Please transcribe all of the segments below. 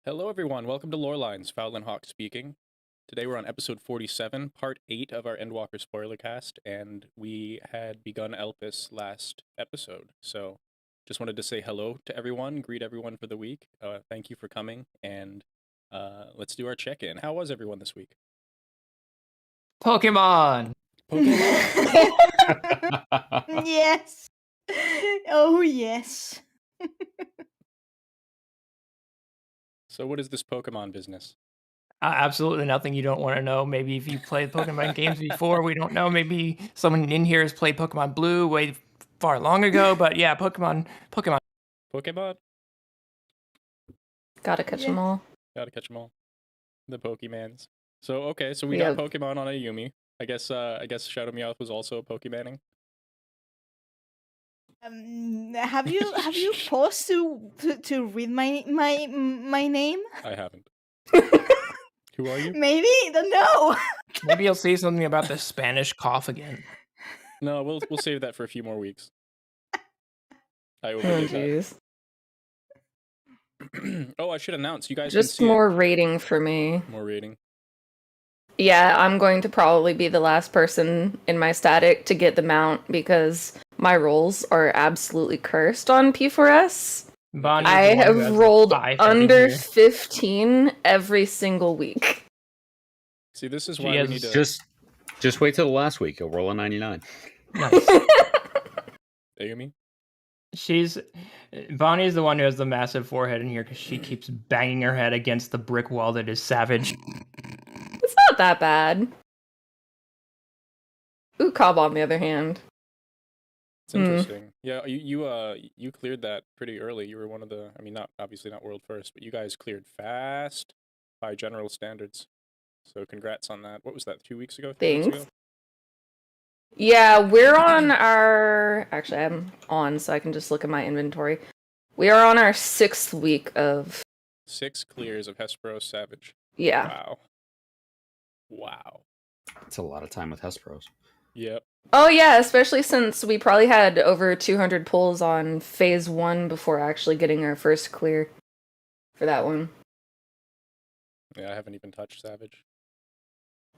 Hello, everyone. Welcome to Lorelines. Fowlin Hawk speaking. Today we're on episode 47, part 8 of our Endwalker Spoilercast, and we had begun Elpis last episode. So just wanted to say hello to everyone, greet everyone for the week. Thank you for coming, and let's do our check-in. How was everyone this week? Pokemon! Yes. Oh, yes. So what is this Pokemon business? Absolutely nothing you don't want to know. Maybe if you played Pokemon games before, we don't know. Maybe someone in here has played Pokemon Blue way far long ago, but yeah, Pokemon. Pokemon? Gotta catch them all. Gotta catch them all. The Pokemans. So, okay, so we got Pokemon on Ayumi. I guess Shadow Meowth was also Pokemanning. Have you paused to read my name? I haven't. Who are you? Maybe? No. Maybe you'll say something about the Spanish cough again. No, we'll save that for a few more weeks. I Oh, overdid jeez. that. Oh, I should announce. You guys Just can see more rating for me. More rating. Yeah, I'm going to probably be the last person in my static to get the mount because my rolls are absolutely cursed on P4S. Bonnie I have rolled under here. 15 every single week. See, this is why we need to... Just wait till the last week. You'll roll a 99. Nice. Ayumi? Bonnie is the one who has the massive forehead in here because she keeps banging her head against the brick wall that is Savage. It's not that bad. Ooh, Cobb on the other hand. It's interesting. Yeah, you cleared that pretty early. You were one of the... I mean, obviously not world first, but you guys cleared fast by general standards. So congrats on that. What was that, 2 weeks ago? 3 weeks Thanks. ago? Yeah, we're on our... Actually, I'm on, so I can just look at my inventory. We are on our 6th week of... 6 clears of Hesperos Savage. Yeah. Wow. That's a lot of time with Hesperos. Yep. Oh yeah, especially since we probably had over 200 pulls on phase 1 before actually getting our first clear for that one. Yeah, I haven't even touched Savage.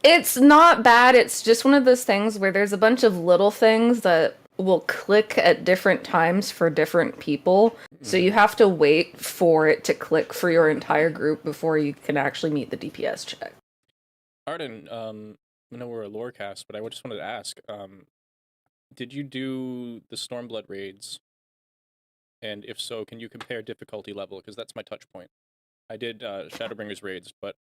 It's not bad, it's just one of those things where there's a bunch of little things that will click at different times for different people, so you have to wait for it to click for your entire group before you can actually meet the DPS check. Arden, I know we're a lore cast, but I just wanted to ask, did you do the Stormblood raids? And if so, can you compare difficulty level? Because that's my touch point. I did Shadowbringers raids, but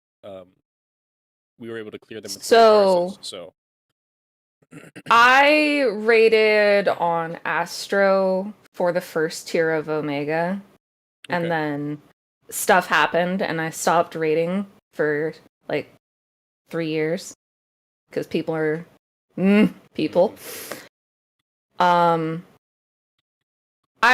we were able to clear them with so I rated on Astro for the first tier of Omega, and then stuff happened, and I stopped rating for like 3 years because people are people. I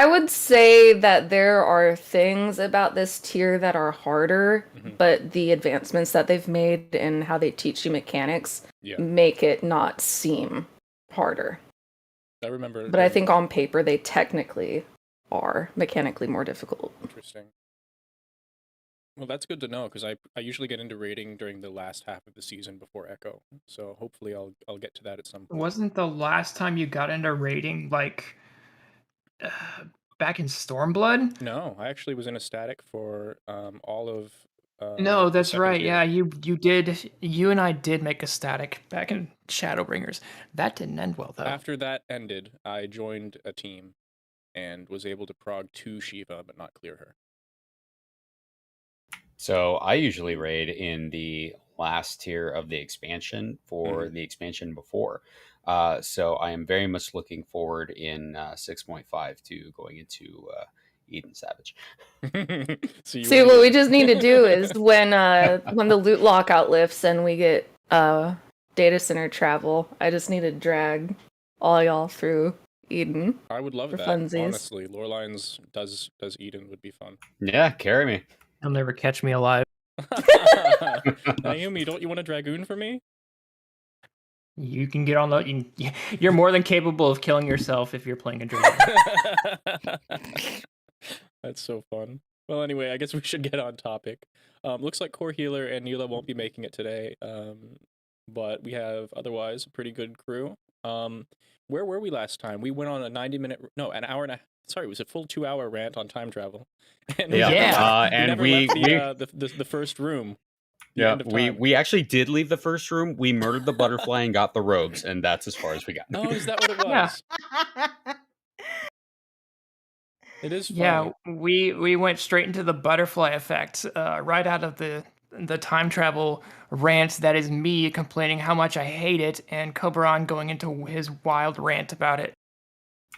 would say that there are things about this tier that are harder, but the advancements that they've made and how they teach you mechanics make it not seem harder. I remember. But I think on paper they technically are mechanically more difficult. Interesting. Well, that's good to know, because I usually get into raiding during the last half of the season before Echo, so hopefully I'll get to that at some point. Wasn't the last time you got into raiding like back in Stormblood? No, I actually was in a static for all of. No, that's right. Yeah, you did. You and I did make a static back in Shadowbringers. That didn't end well though. After that ended, I joined a team and was able to prog 2 Shiva, but not clear her. So I usually raid in the last tier of the expansion for the expansion before. So I am very much looking forward in 6.5 to going into Eden Savage. See, what we just need to do is when the loot lockout lifts and we get data center travel, I just need to drag all y'all through Eden. I would love that. Funsies. Honestly, Lorelines does Eden would be fun. Yeah, carry me. He'll never catch me alive. Naomi, don't you want a Dragoon for me? You can get on the... You're more than capable of killing yourself if you're playing a Dragoon. That's so fun. Well, anyway, I guess we should get on topic. Looks like Core Healer and Neela won't be making it today, but we have otherwise a pretty good crew. Where were we last time? We went on a 90-minute, no, an hour and a, sorry, it was a full 2-hour rant on time travel. And Yeah. Yeah. we never And left the first room. The yeah, end of time. we actually did leave the first room. We murdered the butterfly and got the robes, and that's as far as we got. Oh, is that what it was? Yeah. It is funny. Yeah, we went straight into the butterfly effect, right out of the time travel rant. That is me complaining how much I hate it, and Koberon going into his wild rant about it.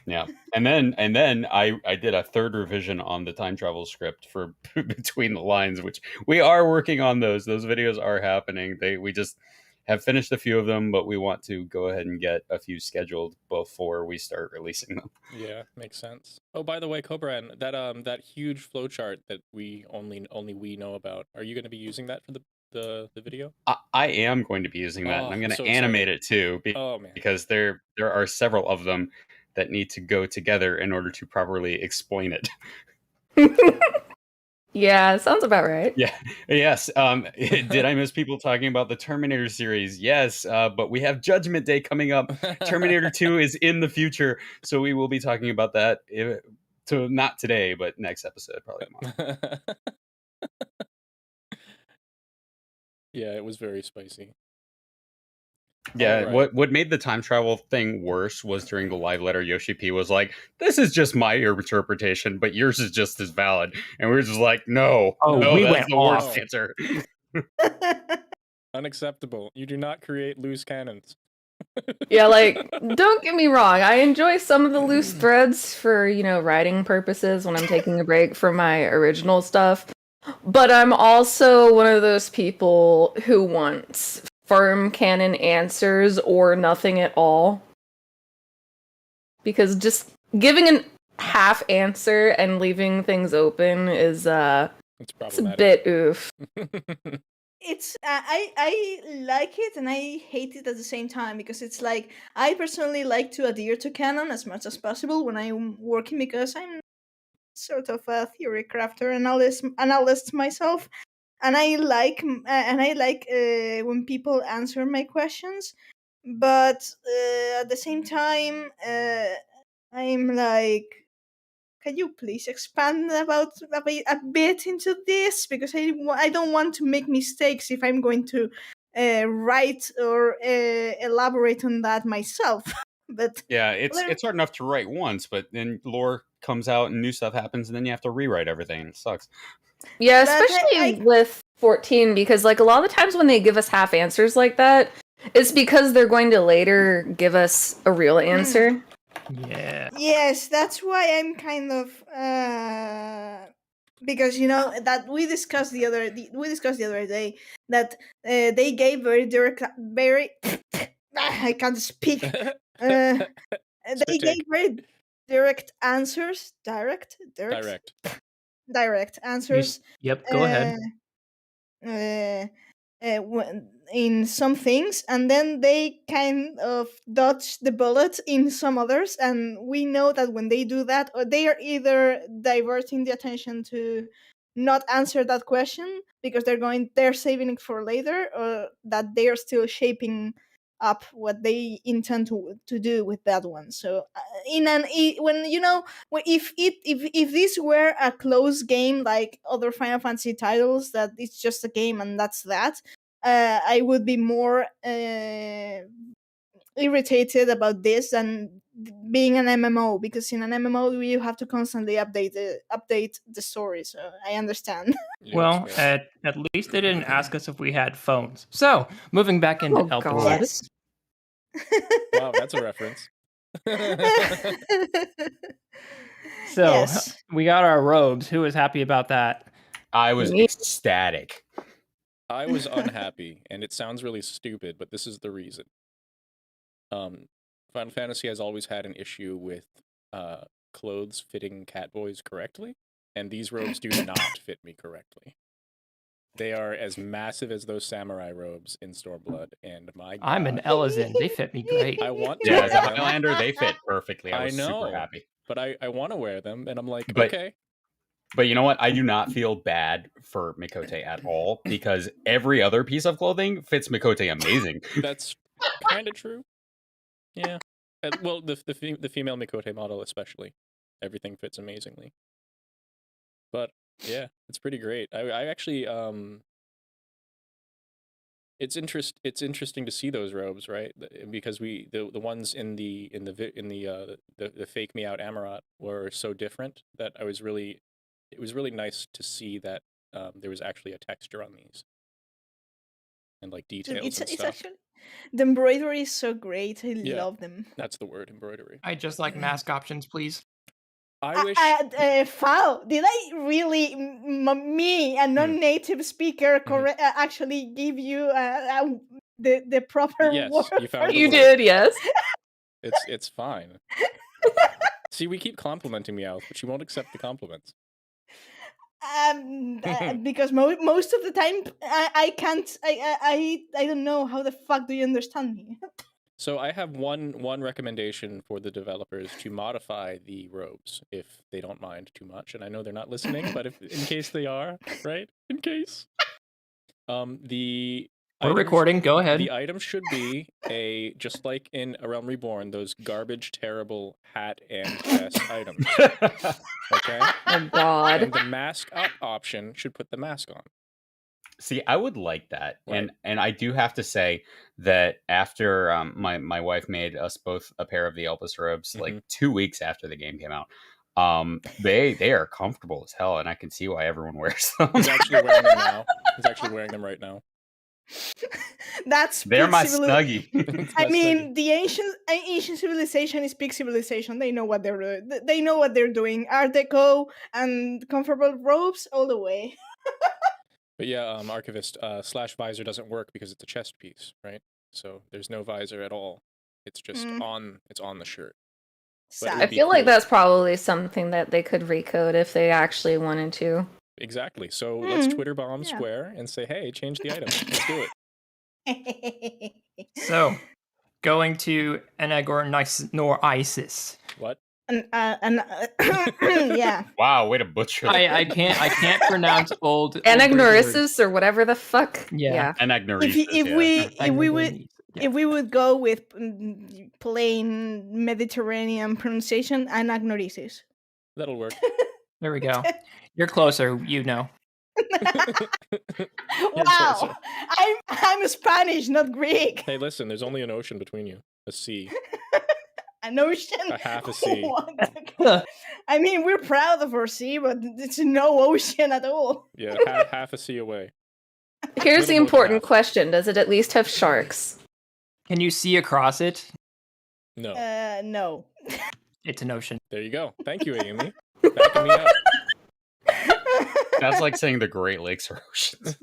Yeah, and then I did a third revision on the time travel script for Between the Lines, which we are working on those. Those videos are happening. We just have finished a few of them, but we want to go ahead and get a few scheduled before we start releasing them. Yeah, makes sense. Oh, by the way, Cobran, that huge flowchart that we only we know about. Are you going to be using that for the video? I am going to be using that, and I'm going to so animate excited. it too, Oh man. because there are several of them that need to go together in order to properly explain it. Yeah, sounds about right. Yeah. Yes. Did I miss people talking about the Terminator series? Yes. But we have Judgment Day coming up. Terminator 2 is in the future, so we will be talking about that. Not today, but next episode, probably tomorrow. Yeah, it was very spicy. Yeah, Alright. what made the time travel thing worse was during the live letter, Yoshi P was like, "This is just my interpretation, but yours is just as valid." And we were just like, "No, Oh, no, we that's went the worst off. answer." Unacceptable. You do not create loose cannons. Yeah, like, don't get me wrong. I enjoy some of the loose threads for, writing purposes when I'm taking a break from my original stuff. But I'm also one of those people who wants firm canon answers or nothing at all. Because just giving a half answer and leaving things open is it's a bit oof. It's I like it and I hate it at the same time, because it's like I personally like to adhere to canon as much as possible when I'm working, because I'm sort of a theory crafter analyst myself, and I like when people answer my questions, but at the same time I'm like, can you please expand about a bit into this, because I don't want to make mistakes if I'm going to write or elaborate on that myself. But Yeah, it's hard enough to write once, but then lore comes out and new stuff happens, and then you have to rewrite everything. It sucks. Yeah, But especially with 14, because like a lot of the times when they give us half answers like that, it's because they're going to later give us a real answer. Yeah. Yes, that's why I'm kind of because that we discussed the other day that they gave very direct, very I can't speak. They gave very direct answers, direct answers. Yep, go ahead. In some things, and then they kind of dodge the bullet in some others, and we know that when they do that, or they are either diverting the attention to not answer that question because they're saving it for later, or that they are still shaping up what they intend to do with that one. So if this were a close game like other Final Fantasy titles, that it's just a game and that's that, I would be more irritated about this than being an MMO, because in an MMO you have to constantly update the story. So I understand. Yeah, Well, it's fair. at least they didn't ask us if we had phones. So, moving back into Oh, Elpis. God. Yes. Wow, that's a reference. So, Yes. we got our robes. Who was happy about that? I was Me- ecstatic. I was unhappy, and it sounds really stupid, but this is the reason. Final Fantasy has always had an issue with clothes fitting catboys correctly, and these robes do not fit me correctly. They are as massive as those samurai robes in Stormblood, and my God. I'm an Elizin. They fit me great. I want to Yeah, wear as a them, Highlander, they fit perfectly. I was know, super happy. but I want to wear them, and I'm like, But- okay. But you know what? I do not feel bad for Mikote at all because every other piece of clothing fits Mikote amazing. That's kind of true. Yeah. Well, the female Mikote model especially, everything fits amazingly. But yeah, it's pretty great. I actually it's interesting to see those robes, right? Because the ones in the fake me out Amarat were so different that it was really nice to see that there was actually a texture on these and like details and It's stuff. actually the embroidery is so great. I Yeah. love them. That's the word, embroidery. I just like mask options, please. I wish Foul. Did I really, me, a non-native speaker, actually give you the proper Yes, word? you found the You word. did, yes. It's fine. See, we keep complimenting Meowth, but she won't accept the compliments. Because most of the time I can't. I don't know how the fuck do you understand me. So I have one recommendation for the developers to modify the robes if they don't mind too much, and I know they're not listening, but if in case they are, right? In case, the We're items- recording. Go ahead. The item should be just like in A Realm Reborn, those garbage, terrible hat and vest items. Okay, Oh God. and the mask up option should put the mask on. See, I would like that, Right. and I do have to say that after my wife made us both a pair of the Elvis robes like 2 weeks after the game came out, they are comfortable as hell, and I can see why everyone wears them. He's actually wearing them now. He's actually wearing them right now. That's They're my peak snuggie. It's I my mean, snuggie. the ancient civilization is peak civilization. They know what they know what they're doing. Art Deco and comfortable robes all the way. But yeah, Archivist, slash visor doesn't work because it's a chest piece, right? So there's no visor at all. It's just on the shirt. But it Sad. would I be feel like cool. that's probably something that they could recode if they actually wanted to. Exactly. So let's Twitter bomb yeah. Square and say, hey, change the item. Let's do it. So, going to Nagorno Isis. What? Yeah. Wow, way to butcher that. I can't pronounce old Greek words. Anagnorisis or whatever the fuck. Yeah. Anagnoresis, If we would go with plain Mediterranean pronunciation, anagnorisis. That'll work. There we go. You're closer, you know. Wow, I'm Spanish, not Greek. Hey, listen, there's only an ocean between you. A sea. An ocean? A half a sea. What? I mean, we're proud of our sea, but it's no ocean at all. Yeah, half a sea away. Here's the Little more than important half. question. Does it at least have sharks? Can you see across it? No. No. It's an ocean. There you go. Thank you, Amy. Backing me up. That's like saying the Great Lakes are oceans.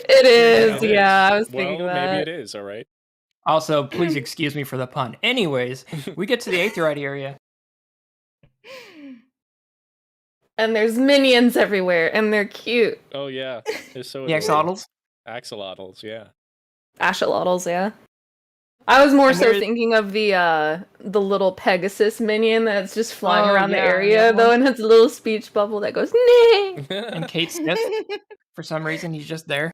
It is, it is. yeah. I was thinking Well, that. maybe it is, all right. Also, please excuse me for the pun. Anyways, we get to the Aetheryte area. And there's minions everywhere, and they're cute. Oh, yeah. They're so The adorable. Axolotls. Axolotls, yeah. Axolotls, yeah. I was more And so there's- thinking of the little Pegasus minion that's just flying Oh, around the yeah, area, that though, one. and has a little speech bubble that goes, nay. And Kate Smith. For some reason, he's just there.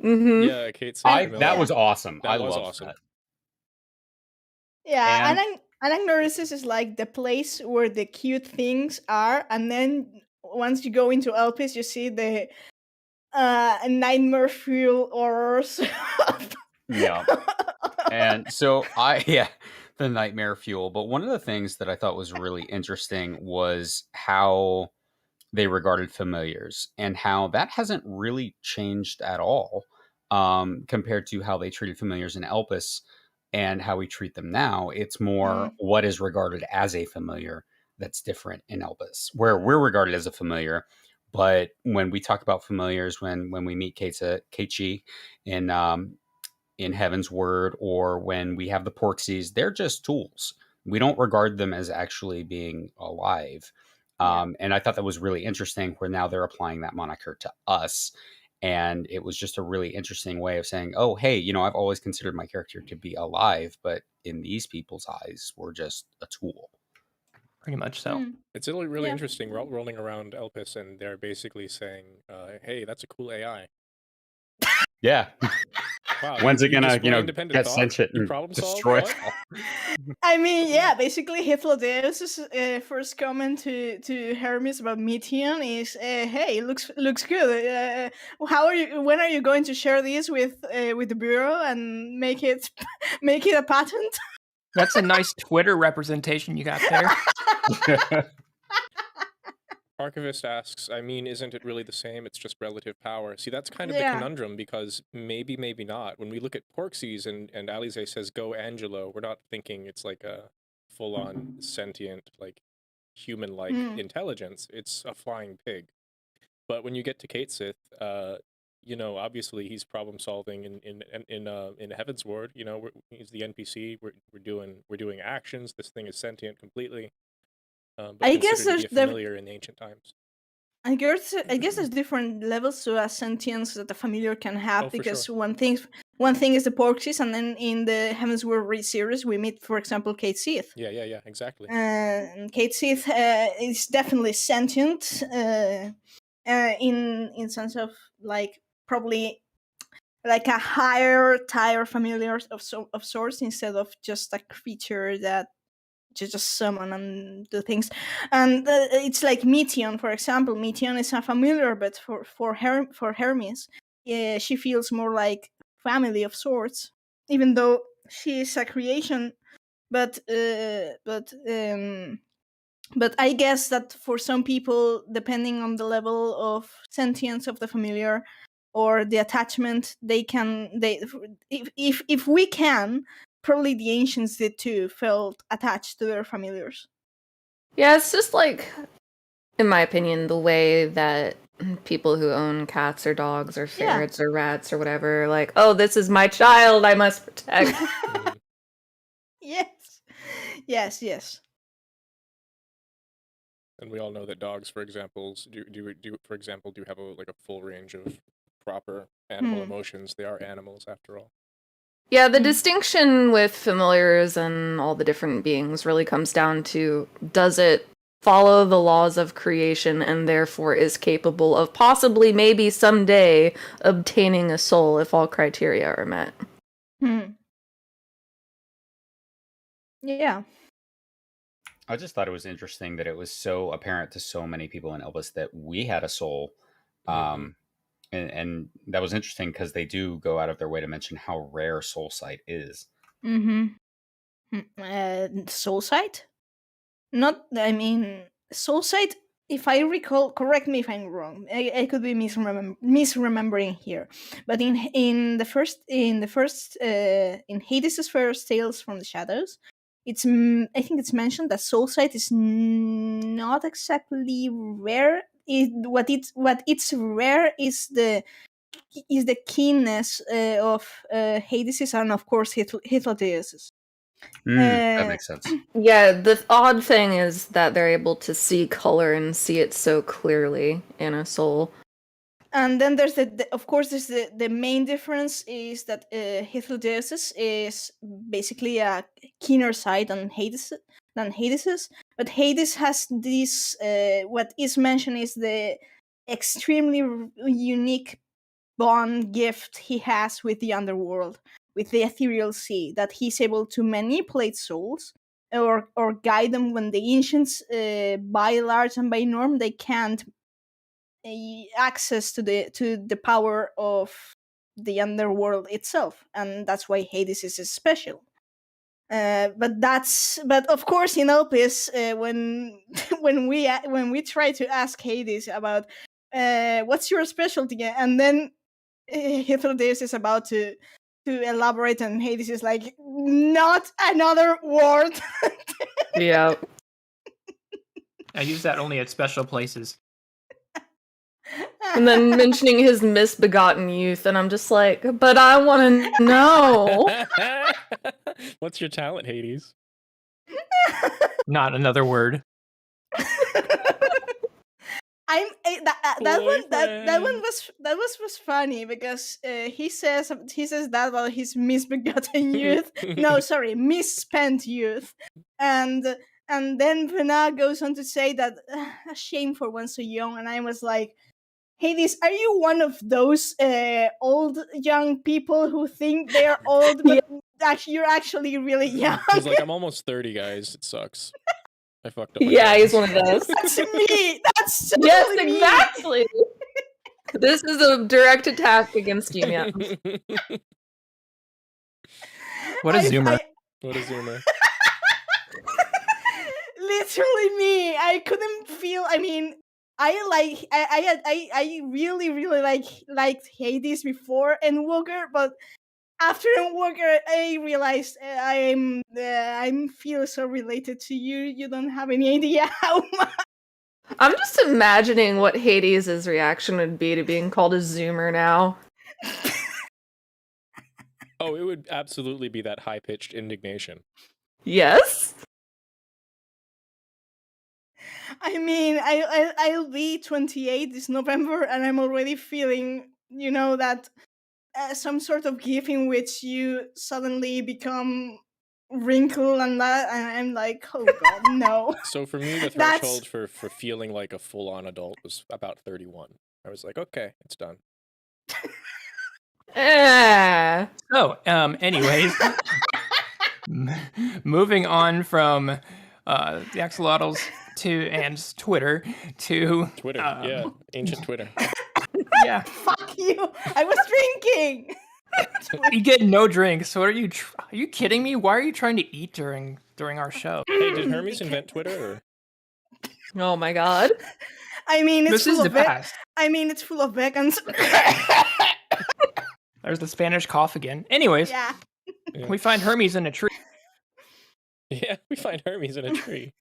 Mm-hmm. Yeah, Kate Smith. That was awesome. That I was loved awesome. that. Yeah, And- Anagnorisis is like the place where the cute things are, and then once you go into Elpis, you see the nightmare fuel horrors. Yeah. And so the nightmare fuel. But one of the things that I thought was really interesting was how they regarded familiars and how that hasn't really changed at all compared to how they treated familiars in Elpis and how we treat them now. It's more what is regarded as a familiar that's different in Elpis, where we're regarded as a familiar. But when we talk about familiars, when we meet Keiichi in Heaven's Word, or when we have the Porxies, they're just tools. We don't regard them as actually being alive. And I thought that was really interesting where now they're applying that moniker to us. And it was just a really interesting way of saying, oh, hey, I've always considered my character to be alive, but in these people's eyes, we're just a tool. pretty much so. It's really Yeah. interesting rolling around Elpis, and they're basically saying, "Hey, that's a cool AI." Yeah. Wow, When's it you gonna, display independent get thought? sentient You and problem solve? destroy What? us all? I mean, yeah, basically Hythlodeus' first comment to Hermes about Meteon is, "Hey, looks good. When are you going to share this with the bureau and make it make it a patent?" That's a nice Twitter representation you got there. Archivist asks, I mean, isn't it really the same? It's just relative power. See, that's kind of the Yeah. conundrum, because maybe not. When we look at Porxies and Alize says, go Angelo, we're not thinking it's like a full-on sentient, like human-like intelligence. It's a flying pig. But when you get to Kate Sith, obviously he's problem solving in Heaven's Ward. He's the NPC. We're doing actions. This thing is sentient completely. But I guess considered to be there's familiar in ancient times. I guess there's different levels to a sentience that a familiar can have, Oh, for because sure. one thing is the Porxies, and then in the Heaven's Word series we meet, for example, Kate Sith. Yeah, exactly. And Kate Sith is definitely sentient, in sense of like probably like a higher tier familiar of sorts, instead of just a creature that just summon and do things. And it's like Meteon, for example. Meteon is a familiar, but for Hermes, she feels more like family of sorts, even though she is a creation. But I guess that for some people, depending on the level of sentience of the familiar or the attachment, if we can, probably the ancients did too, felt attached to their familiars. Yeah, it's just like, in my opinion, the way that people who own cats or dogs or ferrets or rats or whatever, like, oh, this is my child, I must protect. Yes. And we all know that dogs, for example, do have a full range of proper animal emotions. They are animals, after all. Yeah, the distinction with familiars and all the different beings really comes down to, does it follow the laws of creation and therefore is capable of possibly, maybe someday, obtaining a soul if all criteria are met? Yeah. I just thought it was interesting that it was so apparent to so many people in Elvis that we had a soul. And that was interesting because they do go out of their way to mention how rare soul sight is. Soul sight? Soul sight, if I recall, correct me if I'm wrong. I could be misremembering here. But in Hades' first Tales from the Shadows, I think it's mentioned that soul sight is not exactly rare. What it's rare is the keenness of Hades' and of course Hythlodeus'. That makes sense. Yeah, the odd thing is that they're able to see color and see it so clearly in a soul. And then there's the main difference is that Hythlodeus' is basically a keener side than Hades'. But Hades has this, what is mentioned is the extremely unique bond gift he has with the underworld, with the ethereal sea, that he's able to manipulate souls or guide them when the ancients, by large and by norm, they can't access to the power of the underworld itself, and that's why Hades is special. But of course in Elpis, when we try to ask Hades about what's your specialty, and then Hythlodeus is about to elaborate, and Hades is like, not another word. Yeah. I use that only at special places. And then mentioning his misbegotten youth, and I'm just like, but I want to know. What's your talent, Hades? Not another word. That one was funny, because he says that about his misbegotten youth. No, sorry, misspent youth, and And then Vena goes on to say that a shame for one so young, and I was like, Hades, are you one of those old young people who think they're old, but you're actually really young? He's like, I'm almost 30, guys. It sucks. I fucked up. Yeah, he's one of those. That's me. That's totally Yes, me. exactly. This is a direct attack against you, yeah. What a zoomer. What a zoomer. Literally me. I couldn't feel. I mean, I really liked Hades before Endwalker, but after Endwalker, I realized I'm feel so related to you. You don't have any idea how much. I'm just imagining what Hades' reaction would be to being called a zoomer now. Oh, it would absolutely be that high-pitched indignation. Yes? I mean, I'll be 28 this November, and I'm already feeling, that some sort of gift in which you suddenly become wrinkle and that, and I'm like, oh god, no. So for me, the threshold for feeling like a full-on adult was about 31. I was like, okay, it's done. So, anyways, moving on from the axolotls and Twitter to Twitter, yeah, ancient Twitter. Yeah. Fuck you! I was drinking. You get no drinks. So are you kidding me? Why are you trying to eat during our show? Hey, did Hermes invent Twitter? Or? Oh my god. I mean, it's This is full the of past. I mean, it's full of vegans. There's the Spanish cough again. Anyways, Yeah. we find Hermes in a tree. Yeah, we find Hermes in a tree.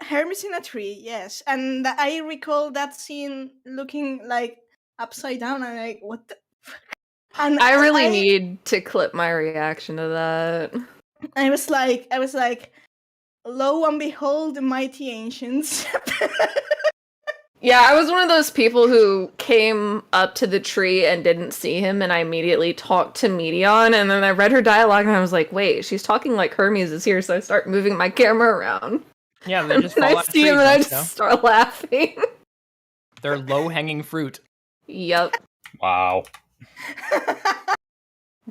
Hermes in a tree, yes. And I recall that scene looking like upside down and like, what the fuck? And I really need to clip my reaction to that. I was like, lo and behold, the mighty ancients. Yeah, I was one of those people who came up to the tree and didn't see him, and I immediately talked to Medion, and then I read her dialogue, and I was like, wait, she's talking like Hermes is here, so I start moving my camera around. Yeah, they just fall And I out of see him trees, and I you know? just start laughing. They're low-hanging fruit. Yep. Wow.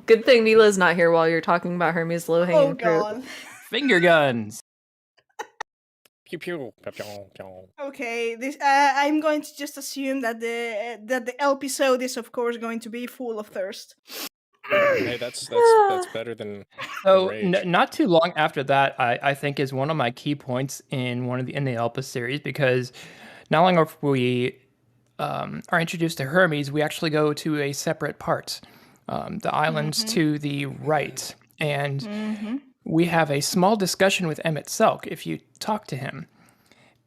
Good thing Neela's not here while you're talking about Hermes low-hanging fruit. God. Finger guns. Pew pew. Pew, pew, pew. Okay, this I'm going to just assume that the episode is of course going to be full of thirst. Hey, that's better than So rage. not too long after that, I think is one of my key points in in the Elpis series, because not long after we are introduced to Hermes, we actually go to a separate part, the islands to the right, and we have a small discussion with Emmett Selk if you talk to him,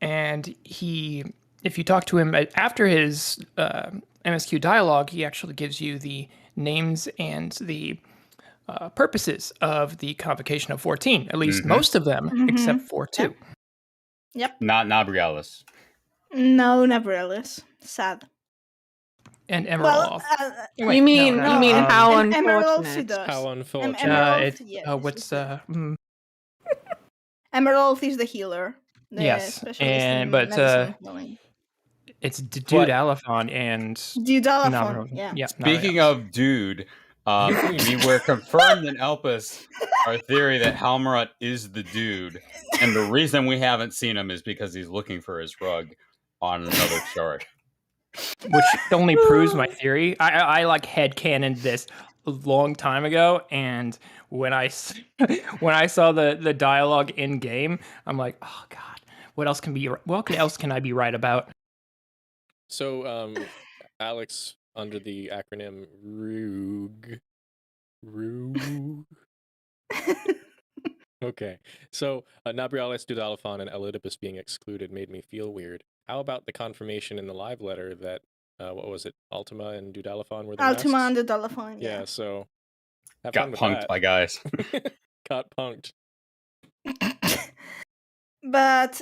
and if you talk to him after his MSQ dialogue, he actually gives you the names and the purposes of the Convocation of 14, at least most of them, except for 2. Yep. Not Nabrialis. No, never Alice. Sad. And Emerald. You mean how Emerald she unfortunate? does. How unfortunate. Emerald, Emerald is the healer. The Yes, specialist and in but medicine healing. it's Dude Alifon and Dudalafon, Navarro. yeah. Speaking of dude, we were confirmed in Elpis our theory that Halmarat is the dude, and the reason we haven't seen him is because he's looking for his rug on another chart. which only proves my theory. I like headcanoned this a long time ago, and when I saw the dialogue in game, I'm like, oh god, what else can I be right about? So, Alex, under the acronym RUG. Okay, so Nabrialis, Dudalafon, and Elidipus being excluded made me feel weird. How about the confirmation in the live letter that, what was it, Ultima and Dudalafon were the Ultima masks? and Dudalafon, Yeah, so have Got fun with punked that. by guys. Got punked. But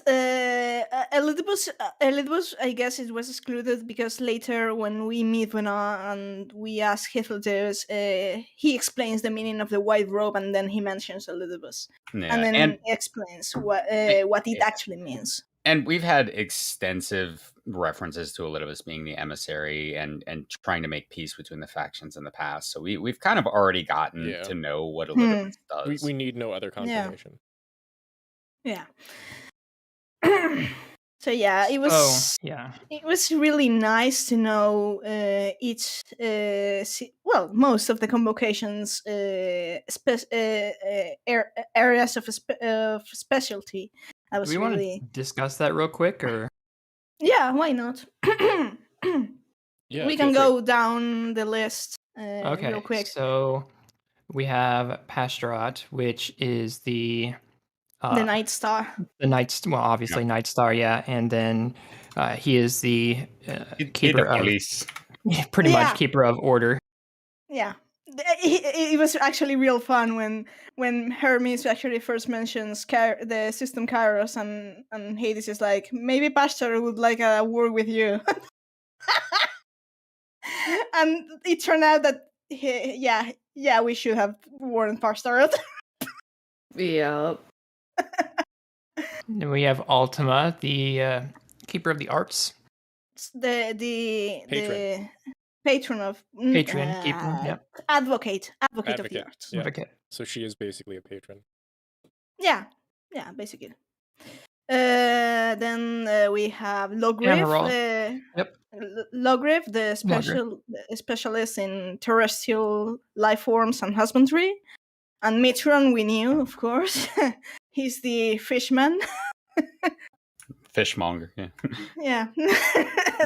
Elidibus, I guess it was excluded because later when we meet Venat and we ask Hythlodaeus, he explains the meaning of the white robe, and then he mentions Elidibus, and then explains what it actually means. And we've had extensive references to Elidibus being the emissary and trying to make peace between the factions in the past. So we've kind of already gotten to know what Elidibus does. We need no other confirmation. Yeah. So yeah, it was. It was really nice to know each. Most of the convocations areas of specialty. Do we want to discuss that real quick, or? Yeah, why not? Yeah, we can go down the list real quick. So we have Pastorat, which is the Night Star. Obviously Night Star, yeah. And then he is the keeper of police. Pretty much keeper of order. Yeah. It was actually real fun when Hermes actually first mentions the system Kairos, and Hades is like, maybe Pastor would like a word with you. And it turned out that we should have warned Pastor. Yeah. Then we have Ultima, the keeper of the arts. The patron. Keeper, advocate of the arts. Yeah. Advocate. So she is basically a patron. Yeah, basically. Then we have Logriff. Logriff, the specialist in terrestrial life forms and husbandry. And Mitron, we knew, of course. He's the fishman. Fishmonger, yeah. Yeah.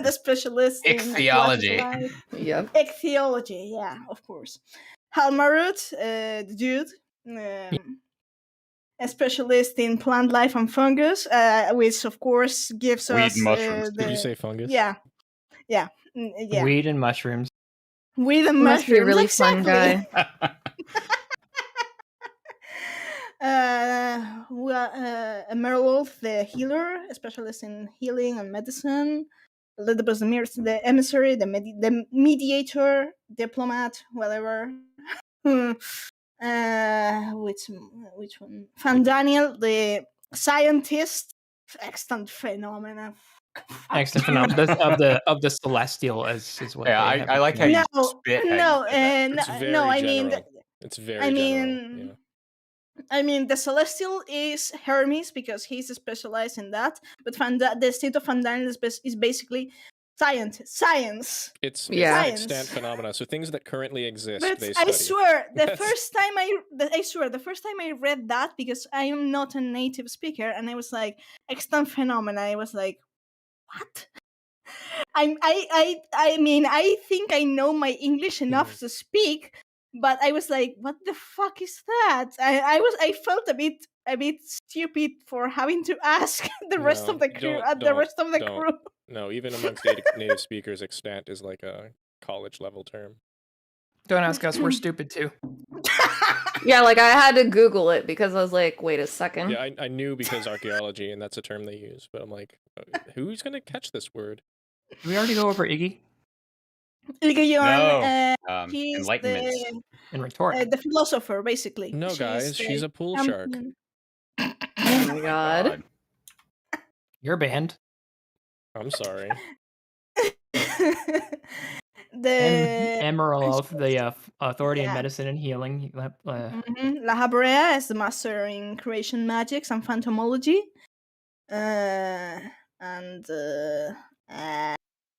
The specialist Ichthyology. Yep. Ichthyology, yeah, of course. Halmarut, the dude. A specialist in plant life and fungus, which of course gives Weed us... and mushrooms. Did you say fungus? Yeah. Weed and mushrooms. Weed and Must mushrooms, be a really exactly. fun guy. Merlolf, the healer, a specialist in healing and medicine. Elidibus, the emissary, the mediator, diplomat, whatever. Which one? Van Daniel, the scientist, extant phenomena. Extant phenomena of the celestial is what. Yeah, I like how you spit. It's very general. I mean, the celestial is Hermes because he's specialized in that, but the state of Van Daniel is basically science. It's extant phenomena, so things that currently exist. But they study. I swear, the first time I read that, because I am not a native speaker, and I was like, extant phenomena. I was like, what? I mean, I think I know my English enough to speak, but I was like, what the fuck is that? I felt a bit stupid for having to ask the rest of the crew. Crew. No, even amongst native speakers, extant is like a college level term. Don't ask us, we're stupid too. Yeah, like I had to Google it because I was like, wait a second. Yeah, I knew because archaeology, and that's a term they use, but I'm like, who's gonna catch this word? Did we already go over Iggy? Iggy he's enlightenment and rhetoric. The philosopher, basically. No, guys, she's a pool shark. Oh my god. You're banned. Mm-hmm. I'm sorry. Emerald, the authority in medicine and healing. La Habrea is the master in creation magics and phantomology. Am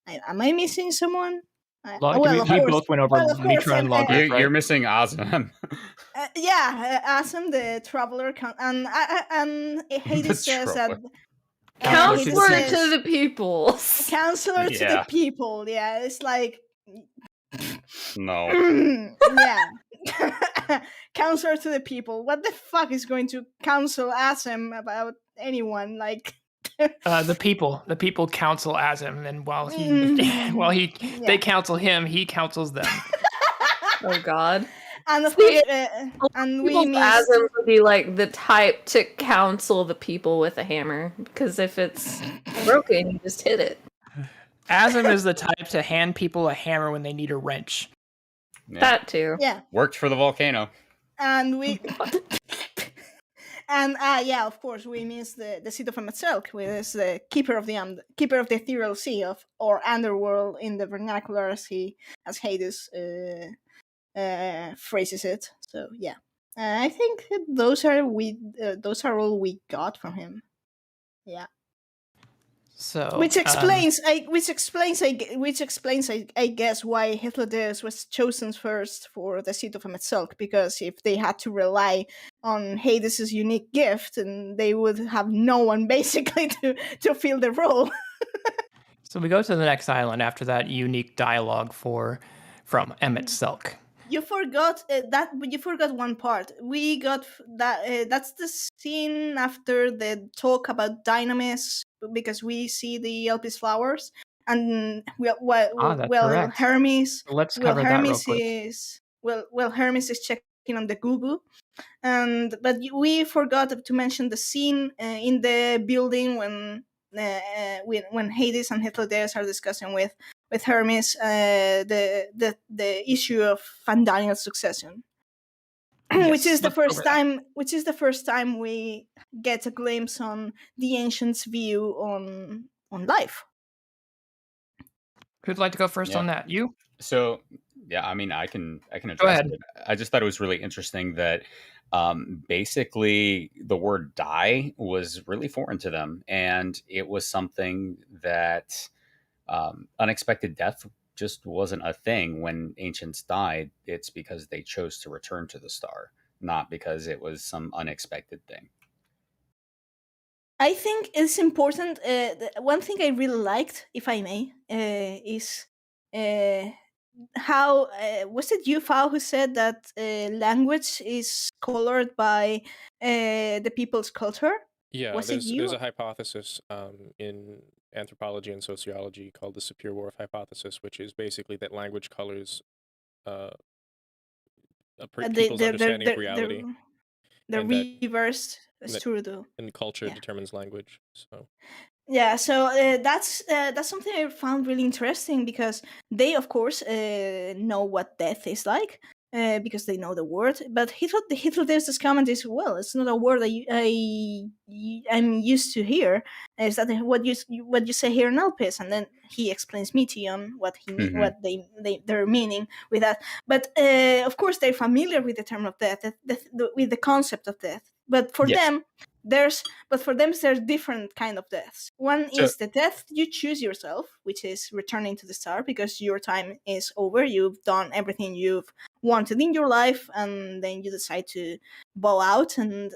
I missing someone? We both went over Mitra and Logger. You're missing Azam. Azam, the traveler, and Hades says that. Counselor to the people. Counselor to the people. Yeah, it's like. No. Yeah. Counselor to the people. What the fuck is going to counsel Azam about anyone? Like. The people counsel Azam, and while they counsel him, he counsels them. Oh god. And of See, course, a lot of and we people's missed. Asm would be like the type to counsel the people with a hammer, because if it's broken, you just hit it. Asm is the type to hand people a hammer when they need a wrench. Yeah. That too. Yeah, Worked for the volcano. and we. And yeah, of course, we miss the seat of Amatzelk, which is the keeper of the ethereal sea or underworld in the vernacular, as Hades phrases it. So yeah, I think those are all we got from him. Yeah. So, Which explains, I guess, why Hitler's was chosen first for the seat of Amatzelk, because if they had to rely on Hades' unique gift, and they would have no one basically to fill the role. so we go to the next island after that unique dialogue from Emmett Selk. You forgot you forgot one part. We got that. That's the scene after the talk about Dynamis, because we see the Elpis flowers, and That's correct. Hermes. Let's cover that real quick. Hermes is checking on the Gubu, but we forgot to mention the scene in the building when Hades and Hitler are discussing with Hermes the issue of Van Daniel's succession. Yes, which is the let's cover first that. time we get a glimpse on the ancients' view on life. Who'd like to go first Yeah. on that? You? So yeah, I mean, I can address ahead. it. I just thought it was really interesting that basically the word die was really foreign to them, and it was something that unexpected death just wasn't a thing. When ancients died, it's because they chose to return to the star, not because it was some unexpected thing. I think it's important. One thing I really liked, if I may, is how was it you, Fao, who said that language is colored by the people's culture? Yeah, Was it there's you? a hypothesis in anthropology and sociology called the Sapir-Whorf hypothesis, which is basically that language colors people's understanding of reality, The and that reversed is that- true though. and culture Yeah. determines language. So Yeah, so that's something I found really interesting, because they, of course, know what death is like, because they know the word. But Hitler's comment is, well, it's not a word I'm used to hear. Is that what you say here in Alpes? And then he explains Meteon, what what they're meaning with that. But of course, they're familiar with the term of death, with the concept of death. But for them, there's different kind of deaths. One is the death you choose yourself, which is returning to the star, because your time is over. You've done everything you've wanted in your life, and then you decide to bow out and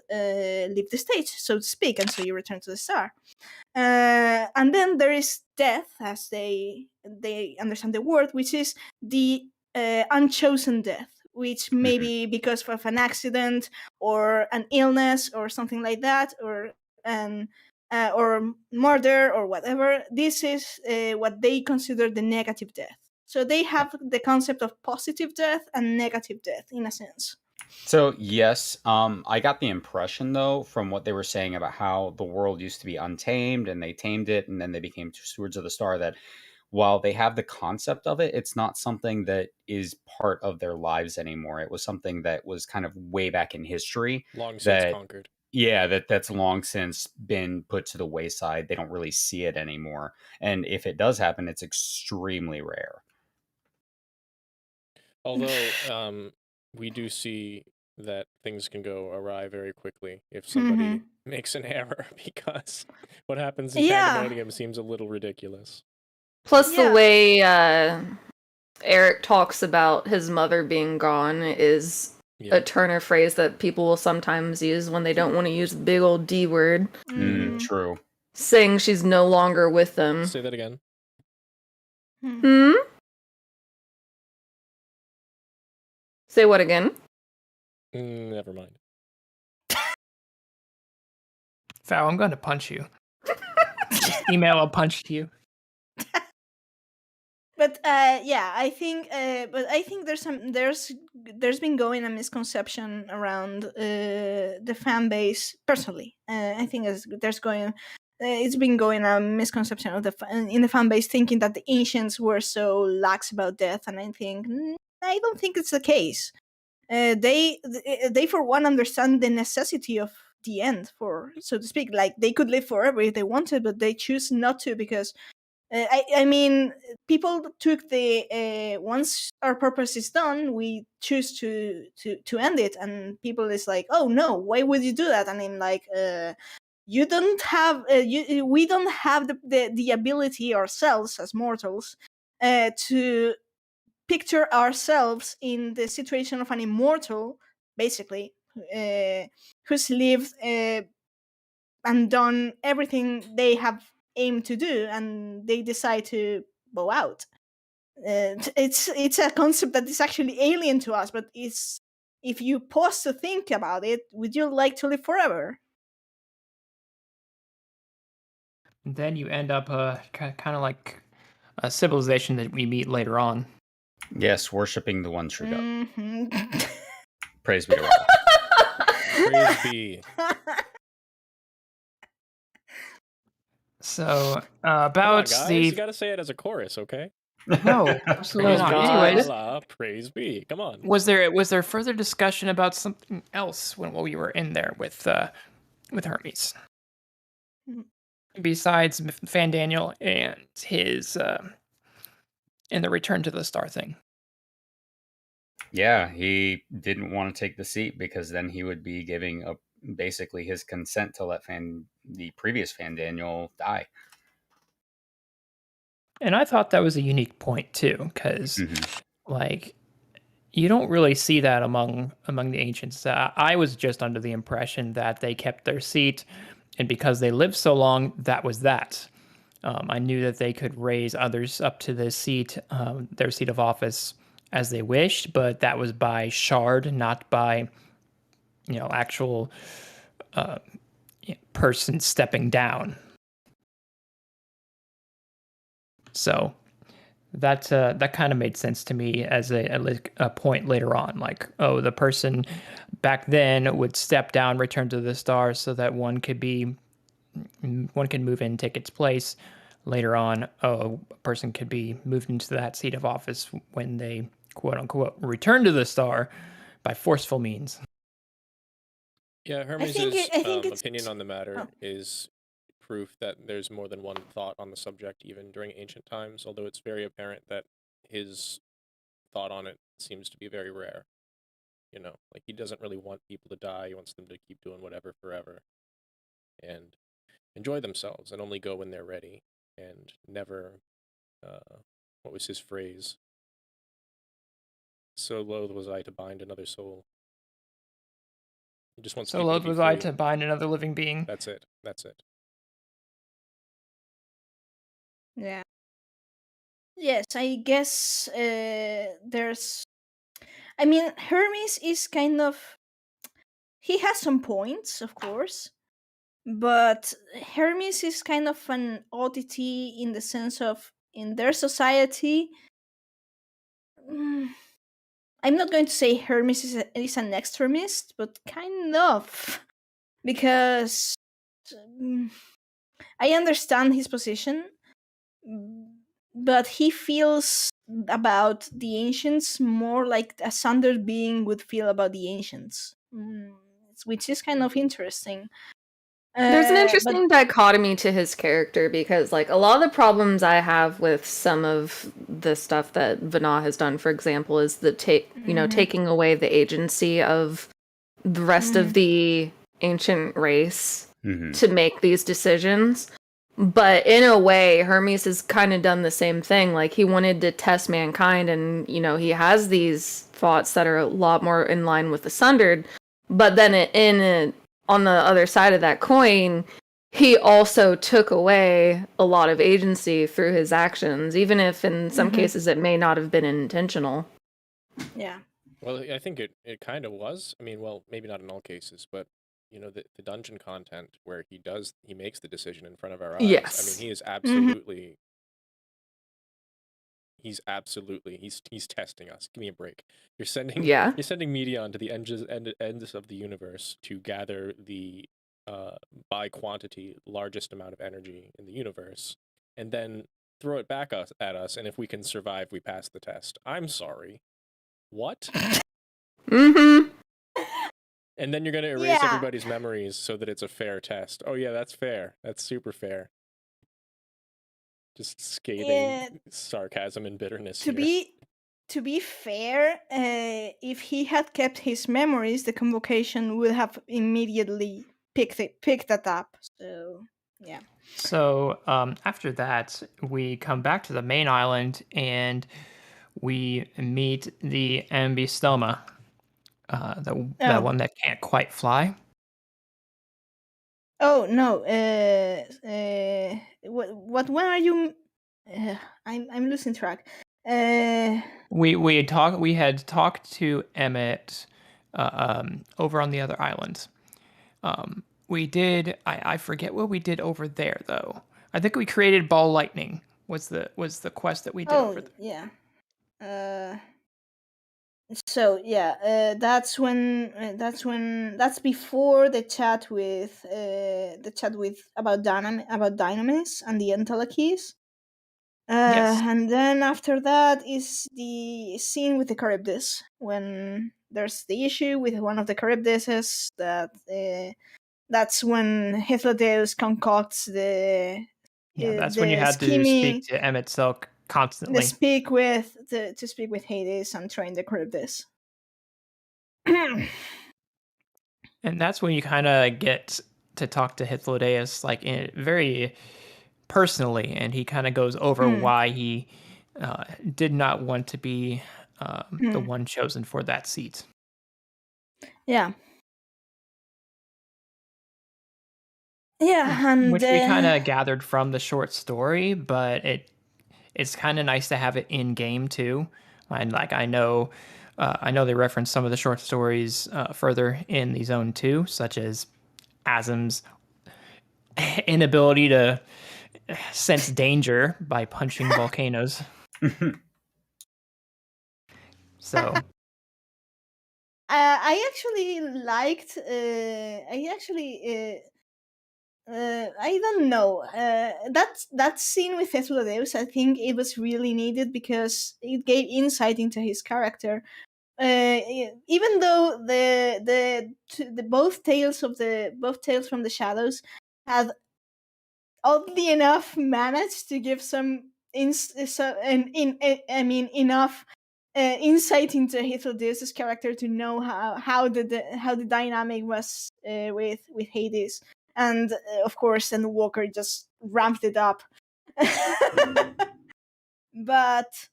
leave the stage, so to speak, and so you return to the star. And then there is death, as they understand the word, which is the unchosen death, which may be because of an accident or an illness or something like that, or murder or whatever. This is what they consider the negative death. So they have the concept of positive death and negative death, in a sense. So yes, I got the impression though from what they were saying about how the world used to be untamed and they tamed it and then they became stewards of the star, that while they have the concept of it, it's not something that is part of their lives anymore. It was something that was kind of way back in history. long since conquered. Yeah, that's long since been put to the wayside. They don't really see it anymore. And if it does happen, it's extremely rare. Although we do see that things can go awry very quickly if somebody makes an error, because what happens in Pandemonium seems a little ridiculous. Plus, the way Eric talks about his mother being gone is a turn of phrase that people will sometimes use when they don't want to use the big old D word. True. Saying she's no longer with them. Say that again. Say what again? Never mind. Fao, I'm going to punch you. Just email a punch to you. But yeah, I think. But I think there's been going a misconception around the fan base. Personally, I think there's going. It's been going a misconception of in the fan base, thinking that the ancients were so lax about death, and I think I don't think it's the case. They for one understand the necessity of the end, for so to speak. Like they could live forever if they wanted, but they choose not to because I mean, people took the once our purpose is done, we choose to end it, and people is like, oh no, why would you do that? And I'm like, you don't have we don't have the ability ourselves as mortals to picture ourselves in the situation of an immortal, basically, who's lived and done everything they have aimed to do, and they decide to bow out. It's a concept that is actually alien to us, but it's if you pause to think about it, would you like to live forever? Then you end up kind of like a civilization that we meet later on. Yes, worshiping the one true God. Mhm. Praise be to Allah. Praise be. So Come on, about guys. the You gotta say it as a chorus, okay? no, absolutely Praise not. be to Anyways, Allah, praise be. Come on. was there further discussion about something else when we were in there with Hermes? Besides Fan Daniel and his and the return to the star thing. Yeah, he didn't want to take the seat because then he would be giving up basically his consent to let the previous Fan Daniel die. And I thought that was a unique point too, because like you don't really see that among the ancients. I was just under the impression that they kept their seat, and because they lived so long, that was that. I knew that they could raise others up to the seat, their seat of office, as they wished, but that was by shard, not by actual person stepping down. So that kind of made sense to me as a point later on. Like, oh, the person back then would step down, return to the star, so that one could move in and take its place. Later on, a person could be moved into that seat of office when they quote unquote return to the star by forceful means. Yeah, Hermes' I think it's opinion on the matter oh. is proof that there's more than one thought on the subject, even during ancient times, although it's very apparent that his thought on it seems to be very rare. You know, like he doesn't really want people to die, he wants them to keep doing whatever forever and enjoy themselves and only go when they're ready and never, what was his phrase? So loath was I to bind another soul. He just wants So people loath to be was I free. to bind another living being. That's it. That's it. Yeah. Yes, I guess there's. I mean, Hermes is kind of. He has some points, of course, but Hermes is kind of an oddity in the sense of in their society. mm, I'm not going to say Hermes is an extremist, but kind of because mm, I understand his position, but he feels about the ancients more like a Sanders being would feel about the ancients, which is kind of interesting. There's an But interesting dichotomy to his character because, like, a lot of the problems I have with some of the stuff that Vana has done, for example, is the taking away the agency of the rest of the ancient race to make these decisions. But in a way, Hermes has kind of done the same thing. Like, he wanted to test mankind, and he has these thoughts that are a lot more in line with the Sundered. But then on the other side of that coin, he also took away a lot of agency through his actions, even if in some cases it may not have been intentional. Yeah. Well, I think it kind of was. I mean, well, maybe not in all cases, but the dungeon content where he makes the decision in front of our eyes. Yes. I mean, he is absolutely he's absolutely he's testing us. Give me a break. You're sending Yeah. you're sending Medion to the ends of the universe to gather the by quantity largest amount of energy in the universe, and then throw it back at us. And if we can survive, we pass the test. I'm sorry. What? Mm-hmm. And then you're gonna erase everybody's memories so that it's a fair test. Oh yeah, that's fair. That's super fair. Just scathing sarcasm and bitterness To here. be fair, if he had kept his memories, the convocation would have immediately picked that up. So yeah. So after that, we come back to the main island and we meet the Ambystoma, that one that can't quite fly. Oh no. What? When are you? I'm losing track. We had talked to Emmett over on the other island. We did. I forget what we did over there though. I think we created ball lightning. Was the quest that we did over there? Yeah. So yeah, that's before the chat with about Dynamis and the Entelechies. Yes. And then after that is the scene with the Charybdis, when there's the issue with one of the Charybdises. That's when Hythlodaeus concocts the That's when you had to speak to Emmett Silk constantly. to speak with Hades and train the Charybdis. And that's when you kind of get to talk to Hythlodaeus like very personally, and he kind of goes over why he did not want to be the one chosen for that seat. Yeah. Yeah, and which we kind of gathered from the short story, but it's kind of nice to have it in game too. And like I know they reference some of the short stories further in the Zone 2, such as Azim's inability to sense danger by punching volcanoes. So I actually liked. I don't know. That scene with Hythlodaeus, I think it was really needed because it gave insight into his character. Even though the both tales from the shadows had oddly enough managed to give some enough insight into Hythlodaeus' character to know how the dynamic was with Hades, and of course, then Walker just ramped it up. but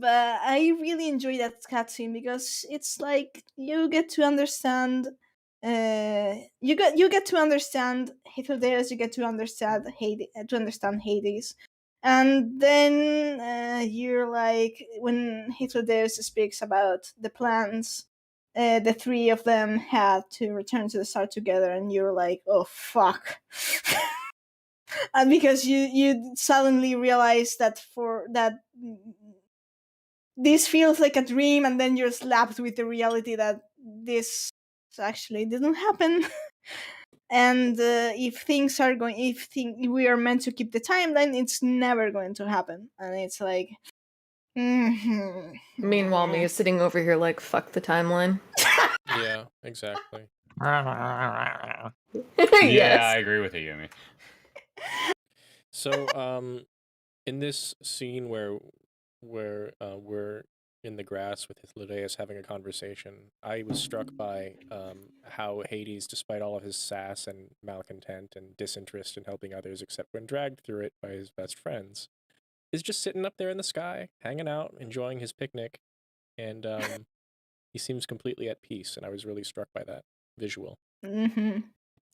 I really enjoy that cutscene because it's like you get to understand. You get to understand Hythlodaeus. You get to understand Hades, and then you're like, when Hythlodaeus speaks about the plans, the three of them had to return to the start together, and you're like, oh fuck. And because you suddenly realize that this feels like a dream, and then you're slapped with the reality that this actually didn't happen. And if we are meant to keep the timeline, it's never going to happen. And it's like, Meanwhile, me is sitting over here like, fuck the timeline. Yeah, exactly. Yeah, I agree with you, Yumi. So, in this scene where we're in the grass with Hythlodaeus having a conversation, I was struck by how Hades, despite all of his sass and malcontent and disinterest in helping others except when dragged through it by his best friends, is just sitting up there in the sky, hanging out, enjoying his picnic, and he seems completely at peace, and I was really struck by that visual.